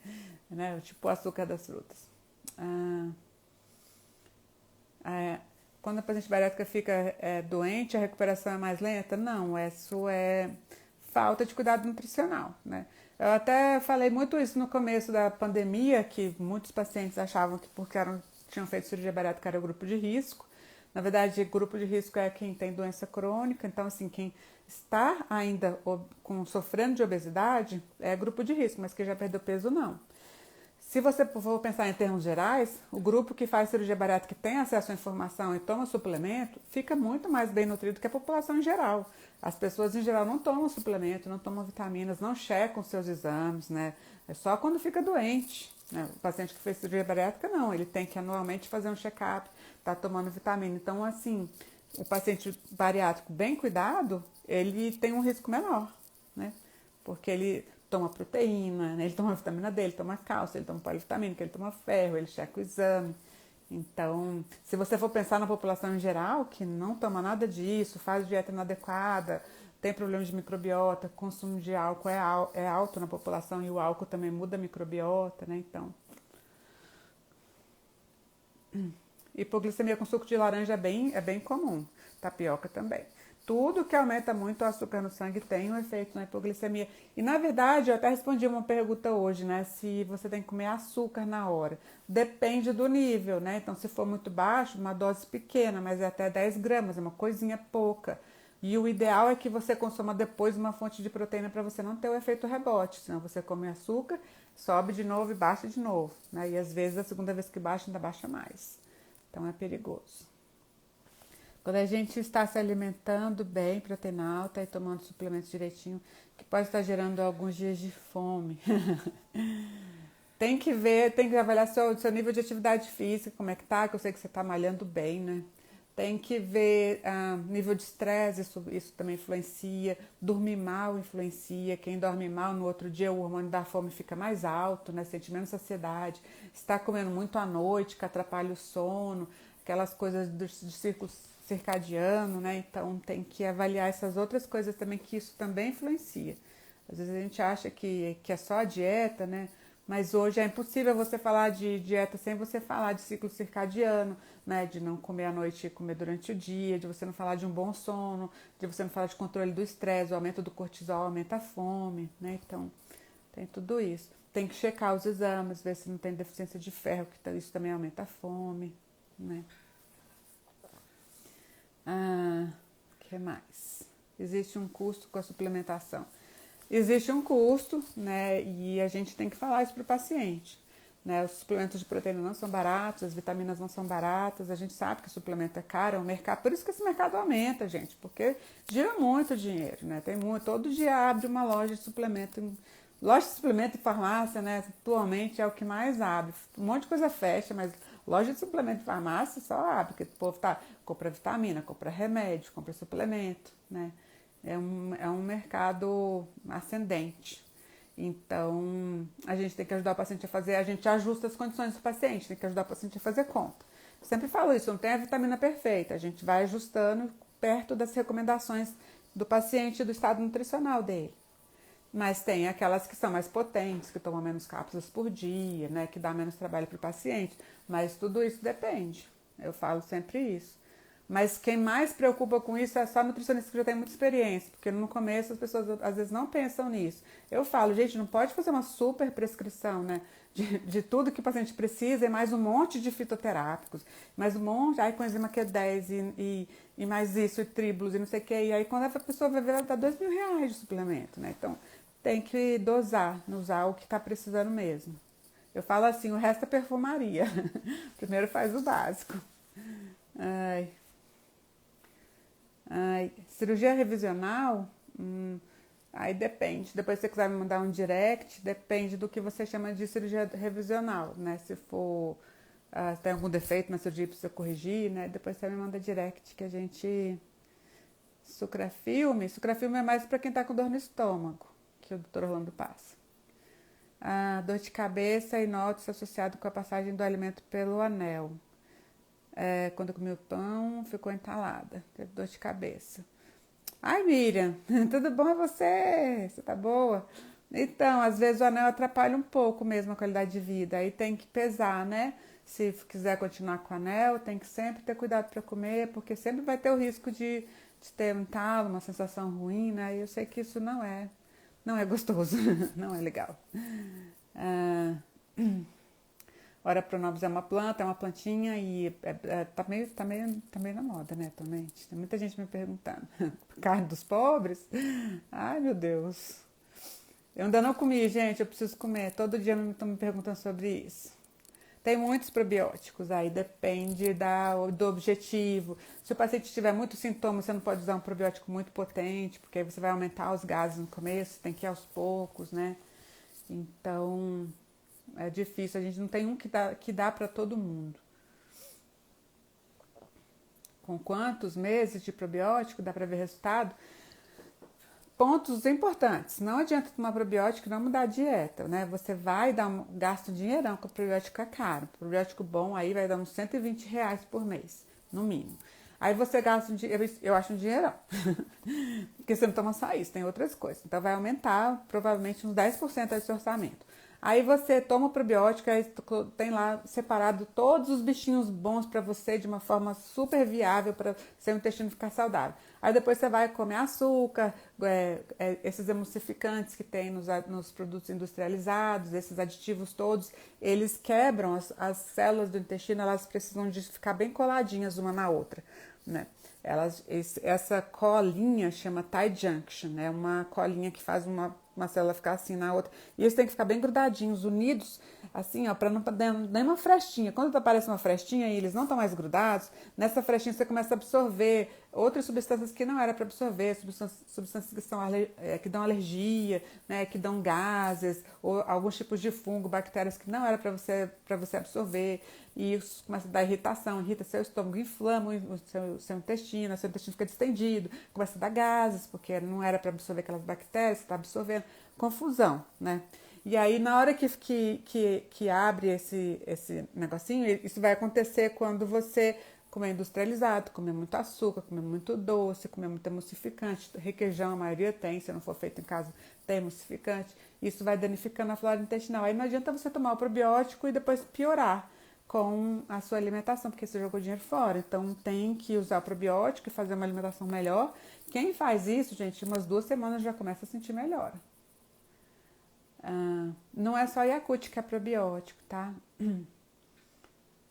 né? Tipo o açúcar das frutas. quando a paciente bariátrica fica doente, a recuperação é mais lenta? Não, isso é falta de cuidado nutricional, né? Eu até falei muito isso no começo da pandemia, que muitos pacientes achavam que porque tinham feito cirurgia bariátrica era o grupo de risco. Na verdade, grupo de risco é quem tem doença crônica, então assim, quem está ainda sofrendo de obesidade é grupo de risco, mas quem já perdeu peso não. Se você for pensar em termos gerais, o grupo que faz cirurgia bariátrica que tem acesso à informação e toma suplemento, fica muito mais bem nutrido que a população em geral. As pessoas em geral não tomam suplemento, não tomam vitaminas, não checam seus exames, né? É só quando fica doente, né? O paciente que fez cirurgia bariátrica não, ele tem que anualmente fazer um check-up, tá tomando vitamina. Então, assim, o paciente bariátrico bem cuidado, ele tem um risco menor, né? Porque ele toma proteína, né? Ele toma a vitamina D, ele toma cálcio, ele toma polivitamínico, ele toma ferro, ele checa o exame. Então, se você for pensar na população em geral, que não toma nada disso, faz dieta inadequada, tem problemas de microbiota, consumo de álcool é alto na população e o álcool também muda a microbiota, né? Então, hipoglicemia com suco de laranja é bem comum, tapioca também. Tudo que aumenta muito o açúcar no sangue tem um efeito na hipoglicemia. E, na verdade, eu até respondi uma pergunta hoje, né? Se você tem que comer açúcar na hora. Depende do nível, né? Então, se for muito baixo, uma dose pequena, mas é até 10 gramas, é uma coisinha pouca. E o ideal é que você consuma depois uma fonte de proteína para você não ter o efeito rebote. Senão você come açúcar, sobe de novo e baixa de novo, né? E, às vezes, a segunda vez que baixa, ainda baixa mais. Então, é perigoso. Quando a gente está se alimentando bem, proteína alta e tomando suplementos direitinho, que pode estar gerando alguns dias de fome. Tem que avaliar seu nível de atividade física, como é que tá, que eu sei que você está malhando bem, né? Tem que ver nível de estresse, isso também influencia. Dormir mal influencia. Quem dorme mal, no outro dia o hormônio da fome fica mais alto, né? Sente menos saciedade. Está comendo muito à noite, que atrapalha o sono, aquelas coisas do círculo circadiano, né? Então tem que avaliar essas outras coisas também, que isso também influencia. Às vezes a gente acha que é só a dieta, né? Mas hoje é impossível você falar de dieta sem você falar de ciclo circadiano, né? De não comer à noite e comer durante o dia, de você não falar de um bom sono, de você não falar de controle do estresse, o aumento do cortisol aumenta a fome, né? Então tem tudo isso. Tem que checar os exames, ver se não tem deficiência de ferro, que isso também aumenta a fome, né? Que mais? Existe um custo com a suplementação. Existe um custo, né? E a gente tem que falar isso para o paciente. Né? Os suplementos de proteína não são baratos, as vitaminas não são baratas, a gente sabe que o suplemento é caro, é um mercado, por isso que esse mercado aumenta, gente, porque gira muito dinheiro, né? Todo dia abre uma loja de suplemento, loja de suplemento e farmácia, né? Atualmente é o que mais abre. Um monte de coisa fecha, mas loja de suplemento e farmácia só abre, porque o povo compra vitamina, compra remédio, compra suplemento, né? É um mercado ascendente. Então, a gente tem que ajudar o paciente a fazer, a gente ajusta as condições do paciente, tem que ajudar o paciente a fazer conta. Eu sempre falo isso, não tem a vitamina perfeita, a gente vai ajustando perto das recomendações do paciente e do estado nutricional dele. Mas tem aquelas que são mais potentes, que tomam menos cápsulas por dia, né, que dá menos trabalho para o paciente, mas tudo isso depende, eu falo sempre isso. Mas quem mais preocupa com isso é só nutricionista que já tem muita experiência, porque no começo as pessoas às vezes não pensam nisso. Eu falo, gente, não pode fazer uma super prescrição, né, de tudo que o paciente precisa, e mais um monte de fitoterápicos, mais um monte, aí coenzima Q10 e mais isso, e tribulus e não sei o que, e aí quando a pessoa vai ver, ela dá R$2.000 de suplemento, né, então tem que dosar, usar o que está precisando mesmo. Eu falo assim, o resto é perfumaria. Primeiro faz o básico. Cirurgia revisional, aí depende. Depois se você quiser me mandar um direct, depende do que você chama de cirurgia revisional, né? Se for, tem algum defeito na cirurgia para você corrigir, né? Depois você me manda direct que a gente... Sucrafilme é mais para quem está com dor no estômago, que o Dr. Orlando passa. Dor de cabeça e nódulos associado com a passagem do alimento pelo anel. Quando eu comi o pão, ficou entalada, teve dor de cabeça. Ai, Miriam, tudo bom você? Você tá boa? Então, às vezes o anel atrapalha um pouco mesmo a qualidade de vida, aí tem que pesar, né? Se quiser continuar com anel, tem que sempre ter cuidado para comer, porque sempre vai ter o risco de ter um entalo, uma sensação ruim, né? E eu sei que isso não é gostoso, não é legal. Ah, Ora pronobis é uma planta, é uma plantinha e tá meio na moda, né, atualmente. Tem muita gente me perguntando. Carne dos pobres? Ai, meu Deus. Eu ainda não comi, gente, eu preciso comer. Todo dia estão me perguntando sobre isso. Tem muitos probióticos, aí depende do objetivo. Se o paciente tiver muitos sintomas, você não pode usar um probiótico muito potente, porque aí você vai aumentar os gases no começo, tem que ir aos poucos, né? Então, é difícil, a gente não tem um que dá para todo mundo. Com quantos meses de probiótico dá para ver resultado? Pontos importantes. Não adianta tomar probiótico e não mudar a dieta, né? Você vai gasta um dinheirão, porque o probiótico é caro. O probiótico bom aí vai dar uns R$ 120 por mês, no mínimo. Aí você gasta eu acho um dinheirão. Porque você não toma só isso, tem outras coisas. Então vai aumentar provavelmente uns 10% desse orçamento. Aí você toma o probiótico, aí tem lá separado todos os bichinhos bons para você de uma forma super viável para seu intestino ficar saudável. Aí depois você vai comer açúcar, esses emulsificantes que tem nos produtos industrializados, esses aditivos todos, eles quebram as células do intestino, elas precisam de ficar bem coladinhas uma na outra, né? Essa colinha chama tie junction, né? Uma colinha que faz uma célula ficar assim na outra. E eles têm que ficar bem grudadinhos, unidos, assim, ó, para não estar dando nenhuma frestinha. Quando aparece uma frestinha e eles não estão mais grudados, nessa frestinha você começa a absorver outras substâncias que não era para absorver, substâncias que dão alergia, né, que dão gases, ou alguns tipos de fungo, bactérias que não era para você absorver. E isso começa a dar irritação, irrita seu estômago, inflama o seu intestino fica distendido, começa a dar gases, porque não era para absorver aquelas bactérias, você está absorvendo, confusão, né? E aí, na hora que abre esse negocinho, isso vai acontecer quando você comer industrializado, comer muito açúcar, comer muito doce, comer muito emulsificante, requeijão, a maioria tem, se não for feito em casa, tem emulsificante. Isso vai danificando a flora intestinal. Aí não adianta você tomar o probiótico e depois piorar com a sua alimentação, porque você jogou dinheiro fora. Então tem que usar o probiótico e fazer uma alimentação melhor. Quem faz isso, gente, umas 2 semanas já começa a sentir melhor. Não é só Yakult que é probiótico, tá?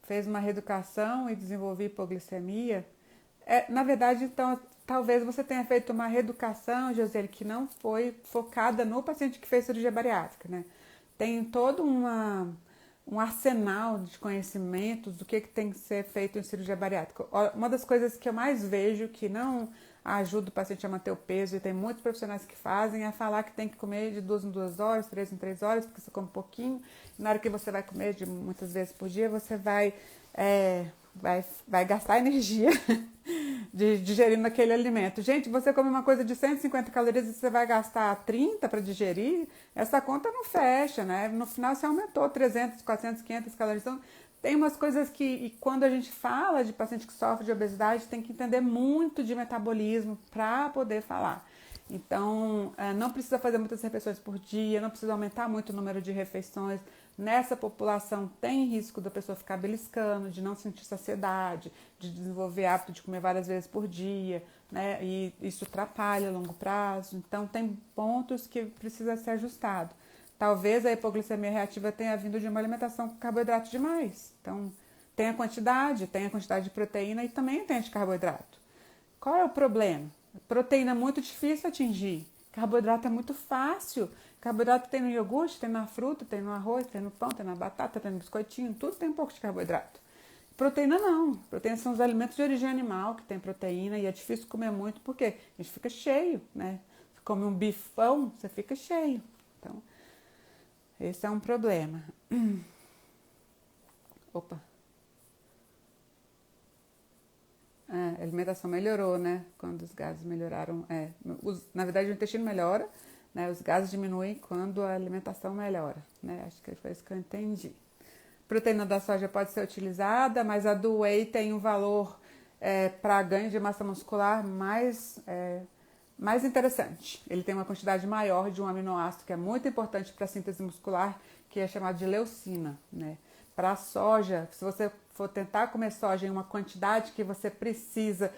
Fez uma reeducação e desenvolveu hipoglicemia. Na verdade, então, talvez você tenha feito uma reeducação, Josiane, que não foi focada no paciente que fez cirurgia bariátrica, né? Tem todo um arsenal de conhecimentos do que tem que ser feito em cirurgia bariátrica. Uma das coisas que eu mais vejo que não ajuda o paciente a manter o peso, e tem muitos profissionais que fazem, é falar que tem que comer de 2 em 2 horas, 3 em 3 horas, porque você come um pouquinho, e na hora que você vai comer muitas vezes por dia, você vai gastar energia digerindo aquele alimento. Gente, você come uma coisa de 150 calorias e você vai gastar 30 para digerir, essa conta não fecha, né? No final você aumentou 300, 400, 500 calorias. Então, tem umas coisas e quando a gente fala de paciente que sofre de obesidade, tem que entender muito de metabolismo para poder falar. Então, não precisa fazer muitas refeições por dia, não precisa aumentar muito o número de refeições. Nessa população tem risco da pessoa ficar beliscando, de não sentir saciedade, de desenvolver hábito de comer várias vezes por dia, né? E isso atrapalha a longo prazo. Então, tem pontos que precisa ser ajustado. Talvez a hipoglicemia reativa tenha vindo de uma alimentação com carboidrato demais. Então, tem a quantidade de proteína e também tem a de carboidrato. Qual é o problema? Proteína é muito difícil atingir. Carboidrato é muito fácil. Carboidrato tem no iogurte, tem na fruta, tem no arroz, tem no pão, tem na batata, tem no biscoitinho, tudo tem um pouco de carboidrato. Proteína não. Proteína são os alimentos de origem animal que tem proteína e é difícil comer muito porque a gente fica cheio, né? Você come um bifão, você fica cheio. Então, esse é um problema. Opa. A alimentação melhorou, né? Quando os gases melhoraram. Na verdade, o intestino melhora, né? Os gases diminuem quando a alimentação melhora, né? Acho que foi isso que eu entendi. Proteína da soja pode ser utilizada, mas a do whey tem um valor para ganho de massa muscular mais interessante. Ele tem uma quantidade maior de um aminoácido que é muito importante para a síntese muscular, que é chamado de leucina, né? Para a soja, se você for tentar comer soja em uma quantidade que você precisa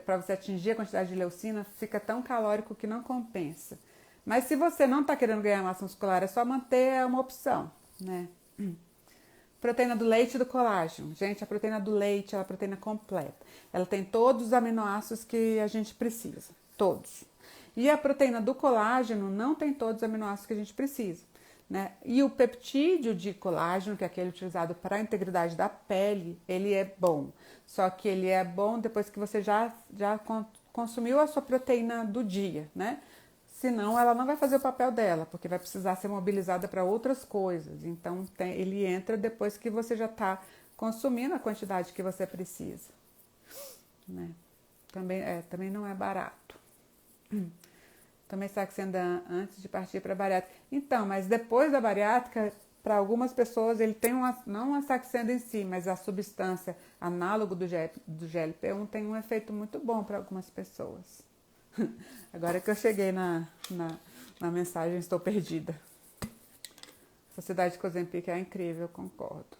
para você atingir a quantidade de leucina, fica tão calórico que não compensa. Mas se você não está querendo ganhar massa muscular, é só manter uma opção, né? Proteína do leite e do colágeno. Gente, a proteína do leite é a proteína completa. Ela tem todos os aminoácidos que a gente precisa. Todos. E a proteína do colágeno não tem todos os aminoácidos que a gente precisa. Né? E o peptídeo de colágeno, que é aquele utilizado para a integridade da pele, ele é bom. Só que ele é bom depois que você já consumiu a sua proteína do dia, né? Senão ela não vai fazer o papel dela, porque vai precisar ser mobilizada para outras coisas. Então ele entra depois que você já está consumindo a quantidade que você precisa. Né? Também não é barato. Tomei Saxenda antes de partir para a bariátrica. Então, mas depois da bariátrica, para algumas pessoas, ele tem não a Saxenda em si, mas a substância análogo do GLP-1 tem um efeito muito bom para algumas pessoas. Agora que eu cheguei na mensagem, estou perdida. Sociedade com Ozempic é incrível, eu concordo.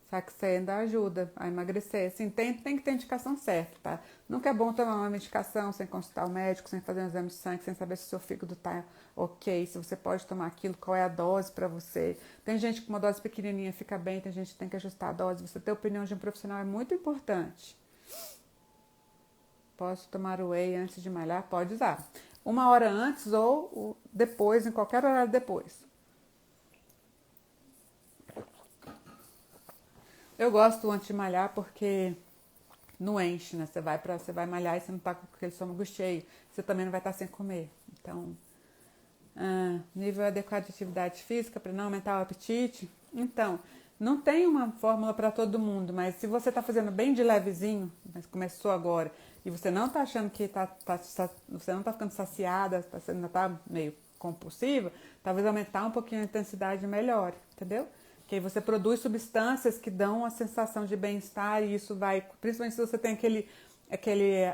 Saxenda ajuda a emagrecer. Assim, tem que ter indicação certa, tá? Nunca é bom tomar uma medicação sem consultar o médico, sem fazer um exame de sangue, sem saber se o seu fígado tá ok, se você pode tomar aquilo, qual é a dose para você. Tem gente que com uma dose pequenininha fica bem, tem gente que tem que ajustar a dose. Você ter a opinião de um profissional é muito importante. Posso tomar o whey antes de malhar? Pode usar. 1 hora antes ou depois, em qualquer horário depois. Eu gosto antes de malhar porque não enche, né? Você vai malhar e você não tá com aquele estômago cheio. Você também não vai estar sem comer. Então, nível adequado de atividade física para não aumentar o apetite. Então, não tem uma fórmula para todo mundo, mas se você está fazendo bem de levezinho, mas começou agora, e você não está achando que você não está ficando saciada, você ainda está meio compulsiva, talvez aumentar um pouquinho a intensidade melhor, entendeu? Que aí você produz substâncias que dão a sensação de bem-estar e isso vai, principalmente se você tem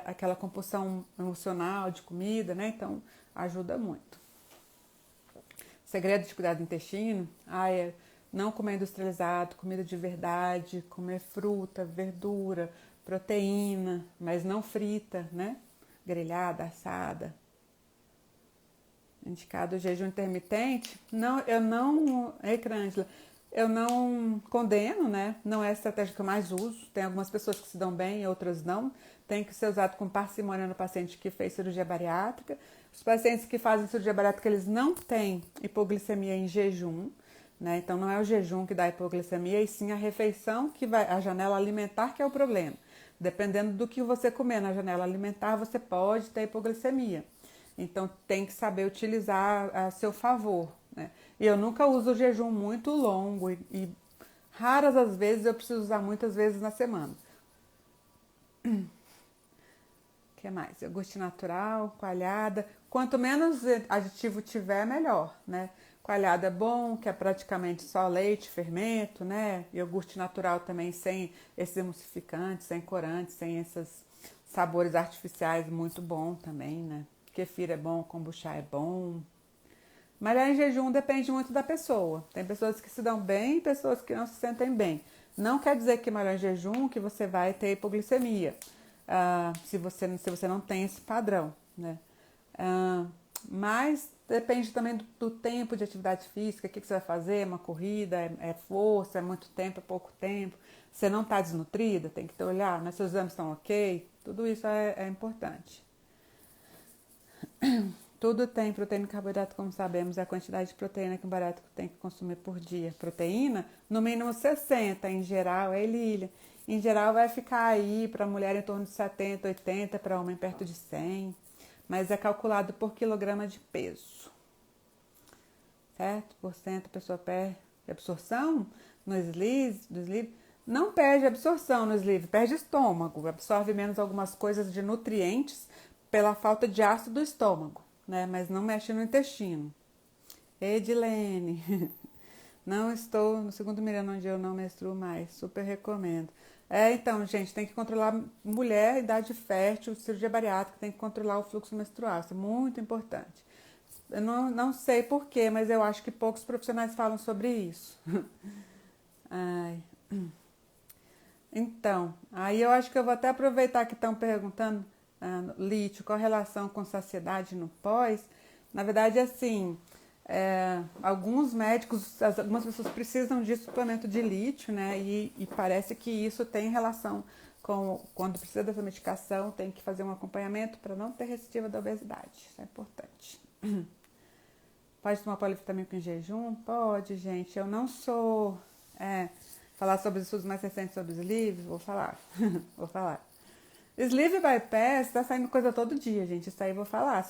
aquela compulsão emocional de comida, né? Então, ajuda muito. Segredo de cuidar do intestino, é não comer industrializado, comida de verdade, comer fruta, verdura, proteína, mas não frita, né? Grelhada, assada. Indicado o jejum intermitente. Crângela, eu não condeno, né? Não é a estratégia que eu mais uso. Tem algumas pessoas que se dão bem, outras não. Tem que ser usado com parcimônia no paciente que fez cirurgia bariátrica. Os pacientes que fazem cirurgia bariátrica, eles não têm hipoglicemia em jejum, né? Então não é o jejum que dá hipoglicemia, e sim a refeição, a janela alimentar que é o problema. Dependendo do que você comer na janela alimentar, você pode ter hipoglicemia. Então tem que saber utilizar a seu favor, né? E eu nunca uso o jejum muito longo e raras as vezes eu preciso usar muitas vezes na semana. O que mais? Iogurte natural, coalhada. Quanto menos aditivo tiver, melhor, né? Coalhada é bom, que é praticamente só leite, fermento, né? Iogurte natural também sem esses emulsificantes, sem corantes, sem esses sabores artificiais, muito bom também, né? Kefir é bom, kombucha é bom. Malhar em jejum depende muito da pessoa. Tem pessoas que se dão bem e pessoas que não se sentem bem. Não quer dizer que malhar em jejum que você vai ter hipoglicemia, se você não tem esse padrão, né? Mas depende também do tempo de atividade física, o que você vai fazer, é uma corrida, é força, é muito tempo, é pouco tempo. Você não está desnutrida, tem que olhar, né? Seus exames estão ok, tudo isso é importante. Tudo tem proteína e carboidrato, como sabemos, é a quantidade de proteína que um bariátrico tem que consumir por dia. Proteína, no mínimo 60, em geral, Lília. Em geral vai ficar aí para mulher em torno de 70, 80, para homem perto de 100. Mas é calculado por quilograma de peso. Certo? Por cento a pessoa perde absorção no sleeve. Não perde absorção no sleeve, perde estômago. Absorve menos algumas coisas de nutrientes pela falta de ácido do estômago, né? Mas não mexe no intestino. Edilene, não estou no segundo milênio onde eu não menstruo mais, super recomendo. Então, gente, tem que controlar mulher, idade fértil, cirurgia bariátrica, tem que controlar o fluxo menstrual, isso é muito importante. Eu não sei porquê, mas eu acho que poucos profissionais falam sobre isso. Ai. Então, aí eu acho que eu vou até aproveitar que estão perguntando, lítio, qual a relação com saciedade no pós. Na verdade, assim, alguns médicos, algumas pessoas precisam de suplemento de lítio, né? E parece que isso tem relação com, quando precisa dessa medicação, tem que fazer um acompanhamento para não ter recidiva da obesidade. Isso é importante. Pode tomar polivitamínico em jejum? Pode, gente. Eu não sou... falar sobre os estudos mais recentes sobre os sleeves? Vou falar. Vou falar. Sleeve bypass tá saindo coisa todo dia, gente. Isso aí eu vou falar.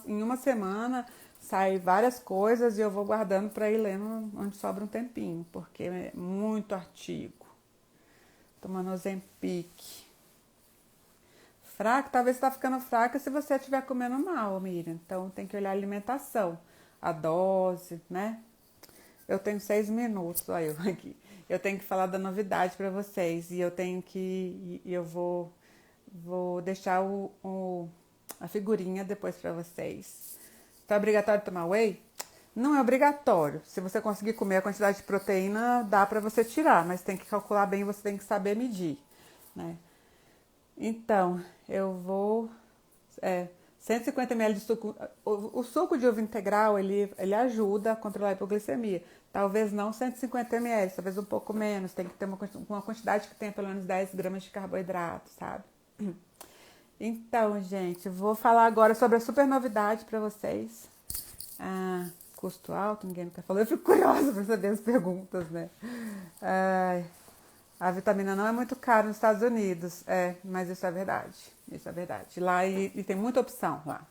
Em uma semana sai várias coisas e eu vou guardando para ir lendo onde sobra um tempinho, porque é muito artigo. Tomando Ozempic. Fraca, talvez você tá ficando fraca se você estiver comendo mal, Miriam. Então tem que olhar a alimentação, a dose, né? Eu tenho 6 minutos, olha eu aqui. Eu tenho que falar da novidade para vocês e eu tenho que, e eu vou deixar a figurinha depois para vocês. Então é obrigatório tomar whey? Não é obrigatório. Se você conseguir comer a quantidade de proteína, dá para você tirar, mas tem que calcular bem, você tem que saber medir, né? Então, eu vou... 150 ml de suco... O suco de uva integral, ele ajuda a controlar a hipoglicemia. Talvez não 150 ml, talvez um pouco menos. Tem que ter uma quantidade que tenha pelo menos 10 gramas de carboidrato, sabe? Então, gente, vou falar agora sobre a super novidade para vocês. Custo alto, ninguém nunca falou. Eu fico curiosa para saber as perguntas, né? A vitamina não é muito cara nos Estados Unidos, mas isso é verdade. Isso é verdade. Lá e tem muita opção lá.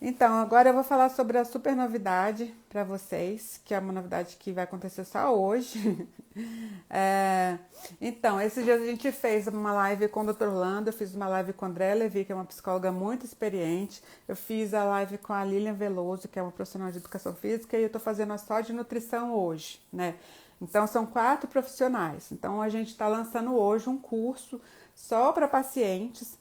Então, agora eu vou falar sobre a super novidade para vocês, que é uma novidade que vai acontecer só hoje. Então, esses dias a gente fez uma live com o Dr. Orlando, eu fiz uma live com a Andréa Levi, que é uma psicóloga muito experiente. Eu fiz a live com a Lilian Veloso, que é uma profissional de educação física, e eu tô fazendo a só de nutrição hoje, né? Então, são 4 profissionais. Então, a gente está lançando hoje um curso só para pacientes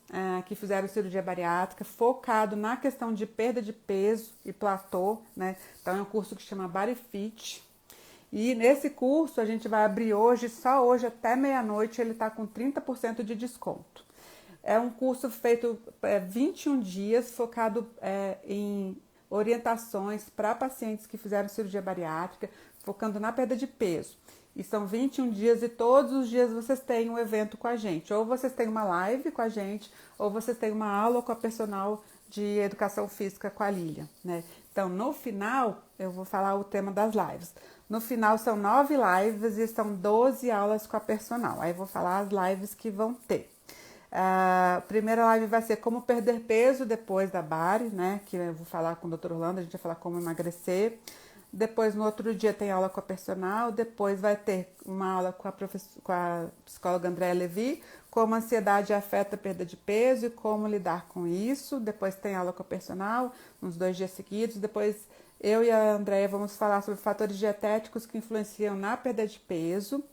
que fizeram cirurgia bariátrica, focado na questão de perda de peso e platô, né? Então, é um curso que chama Body Fit. E nesse curso, a gente vai abrir hoje, só hoje, até meia-noite, ele está com 30% de desconto. É um curso feito 21 dias, focado em orientações para pacientes que fizeram cirurgia bariátrica, focando na perda de peso. E são 21 dias e todos os dias vocês têm um evento com a gente. Ou vocês têm uma live com a gente, ou vocês têm uma aula com a personal de educação física com a Lilian, né? Então, no final, eu vou falar o tema das lives. No final, são 9 lives e são 12 aulas com a personal. Aí eu vou falar as lives que vão ter. A primeira live vai ser como perder peso depois da bari, né? Que eu vou falar com o Dr. Orlando, a gente vai falar como emagrecer. Depois, no outro dia, tem aula com a personal. Depois vai ter uma aula com a psicóloga Andréa Levi, como a ansiedade afeta a perda de peso e como lidar com isso. Depois tem aula com a personal, uns 2 dias seguidos. Depois, eu e a Andréa vamos falar sobre fatores dietéticos que influenciam na perda de peso.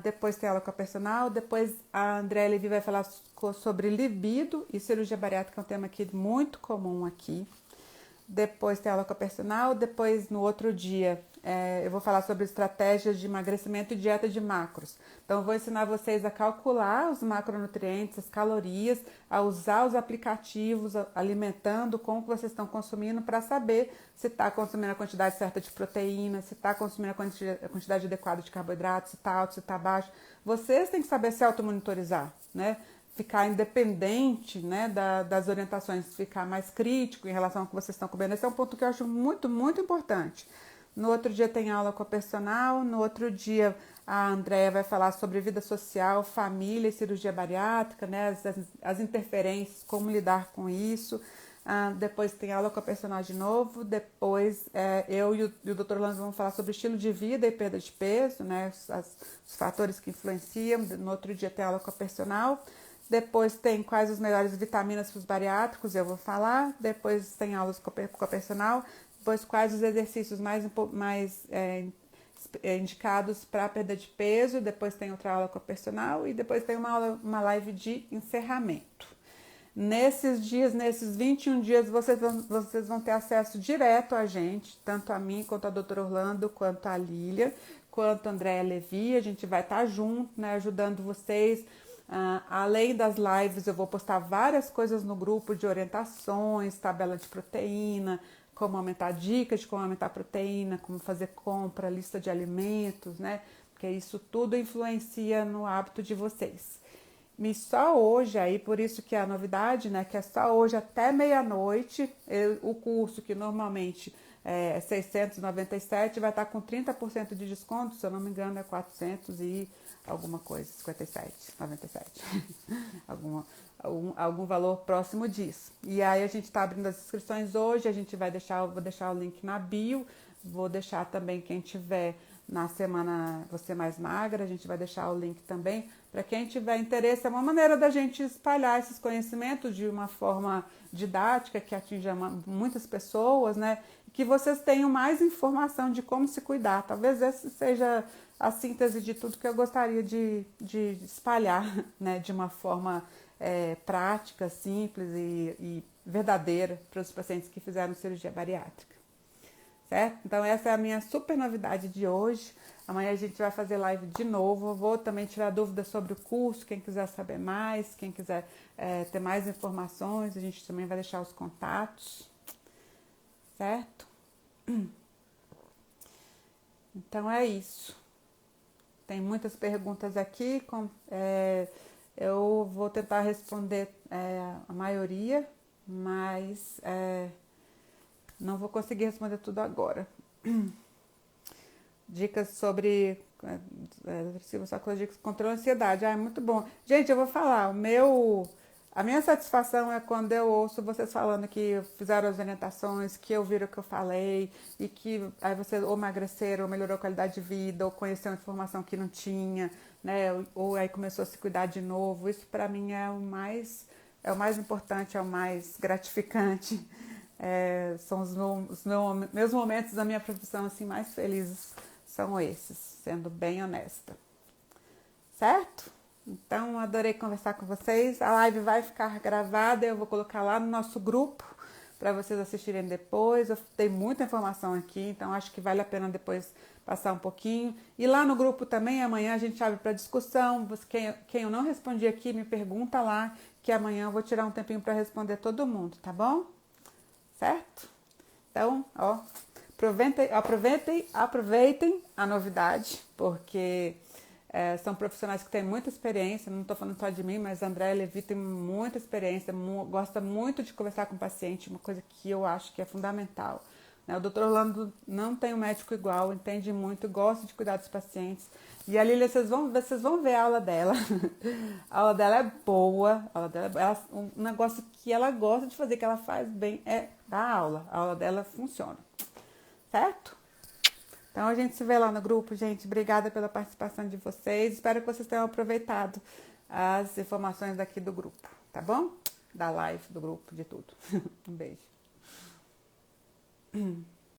Depois tem aula com a personal. Depois, a Andréa Levi vai falar sobre libido e cirurgia bariátrica, é um tema aqui muito comum aqui. Depois tem aula com a personal, depois no outro dia eu vou falar sobre estratégias de emagrecimento e dieta de macros. Então eu vou ensinar vocês a calcular os macronutrientes, as calorias, a usar os aplicativos alimentando com o que vocês estão consumindo para saber se está consumindo a quantidade certa de proteína, se está consumindo a quantidade adequada de carboidratos, se está alto, se está baixo. Vocês têm que saber se automonitorizar, né? Ficar independente, né, das orientações, ficar mais crítico em relação ao que vocês estão comendo. Esse é um ponto que eu acho muito, muito importante. No outro dia tem aula com a personal, no outro dia a Andréa vai falar sobre vida social, família e cirurgia bariátrica, né, as interferências, como lidar com isso. Depois tem aula com a personal de novo, depois eu e o Dr. Lanz vamos falar sobre estilo de vida e perda de peso, né, os fatores que influenciam. No outro dia tem aula com a personal. Depois tem quais as melhores vitaminas para os bariátricos, eu vou falar. Depois tem aulas com a personal. Depois quais os exercícios mais indicados para perda de peso. Depois tem outra aula com a personal. E depois tem uma live de encerramento. Nesses dias, nesses 21 dias, vocês vão ter acesso direto a gente, tanto a mim, quanto a doutora Orlando, quanto a Lília, quanto a Andréa Levi. A gente vai estar junto, né, ajudando vocês. Além das lives, eu vou postar várias coisas no grupo de orientações, tabela de proteína, como aumentar dicas de como aumentar a proteína, como fazer compra, lista de alimentos, né? Porque isso tudo influencia no hábito de vocês. E só hoje, aí por isso que é a novidade, né? Que é só hoje até meia-noite, o curso que normalmente é 697 vai estar com 30% de desconto, se eu não me engano é 400 e alguma coisa, 57, 97, algum valor próximo disso. E aí a gente está abrindo as inscrições hoje, vou deixar o link na bio, vou deixar também quem tiver na semana Você Mais Magra, a gente vai deixar o link também para quem tiver interesse. É uma maneira da gente espalhar esses conhecimentos de uma forma didática que atinja muitas pessoas, né? Que vocês tenham mais informação de como se cuidar. Talvez essa seja a síntese de tudo que eu gostaria de espalhar, né? De uma forma prática, simples e verdadeira para os pacientes que fizeram cirurgia bariátrica. Certo? Então essa é a minha super novidade de hoje. Amanhã a gente vai fazer live de novo. Eu vou também tirar dúvidas sobre o curso, quem quiser saber mais, quem quiser ter mais informações, a gente também vai deixar os contatos, certo? Então é isso. Tem muitas perguntas aqui, eu vou tentar responder a maioria, mas não vou conseguir responder tudo agora. Dicas sobre controle da ansiedade. É muito bom. Gente, eu vou falar, a minha satisfação é quando eu ouço vocês falando que fizeram as orientações, que ouviram o que eu falei, e que aí vocês ou emagreceram, ou melhorou a qualidade de vida, ou conheceu informação que não tinha, né? Ou aí começou a se cuidar de novo. Isso para mim é o mais importante, é o mais gratificante. São os meus momentos da minha profissão assim, mais felizes são esses, sendo bem honesta. Certo? Então, adorei conversar com vocês. A live vai ficar gravada, eu vou colocar lá no nosso grupo para vocês assistirem depois. Eu dei muita informação aqui, então acho que vale a pena depois passar um pouquinho. E lá no grupo também, amanhã a gente abre para discussão. Quem eu não respondi aqui, me pergunta lá, que amanhã eu vou tirar um tempinho para responder todo mundo, tá bom? Certo? Então, aproveitem a novidade, porque são profissionais que têm muita experiência, não estou falando só de mim, mas a Andréa Levi tem muita experiência, gosta muito de conversar com o paciente, uma coisa que eu acho que é fundamental. Né? O Dr. Orlando não tem um médico igual, entende muito, gosta de cuidar dos pacientes. E a Lília, vocês vão ver a aula dela. A aula dela é boa, um negócio que ela gosta de fazer, que ela faz bem, é dar aula. A aula dela funciona. Certo? Então a gente se vê lá no grupo, gente. Obrigada pela participação de vocês. Espero que vocês tenham aproveitado as informações daqui do grupo, tá bom? Da live, do grupo, de tudo. Um beijo.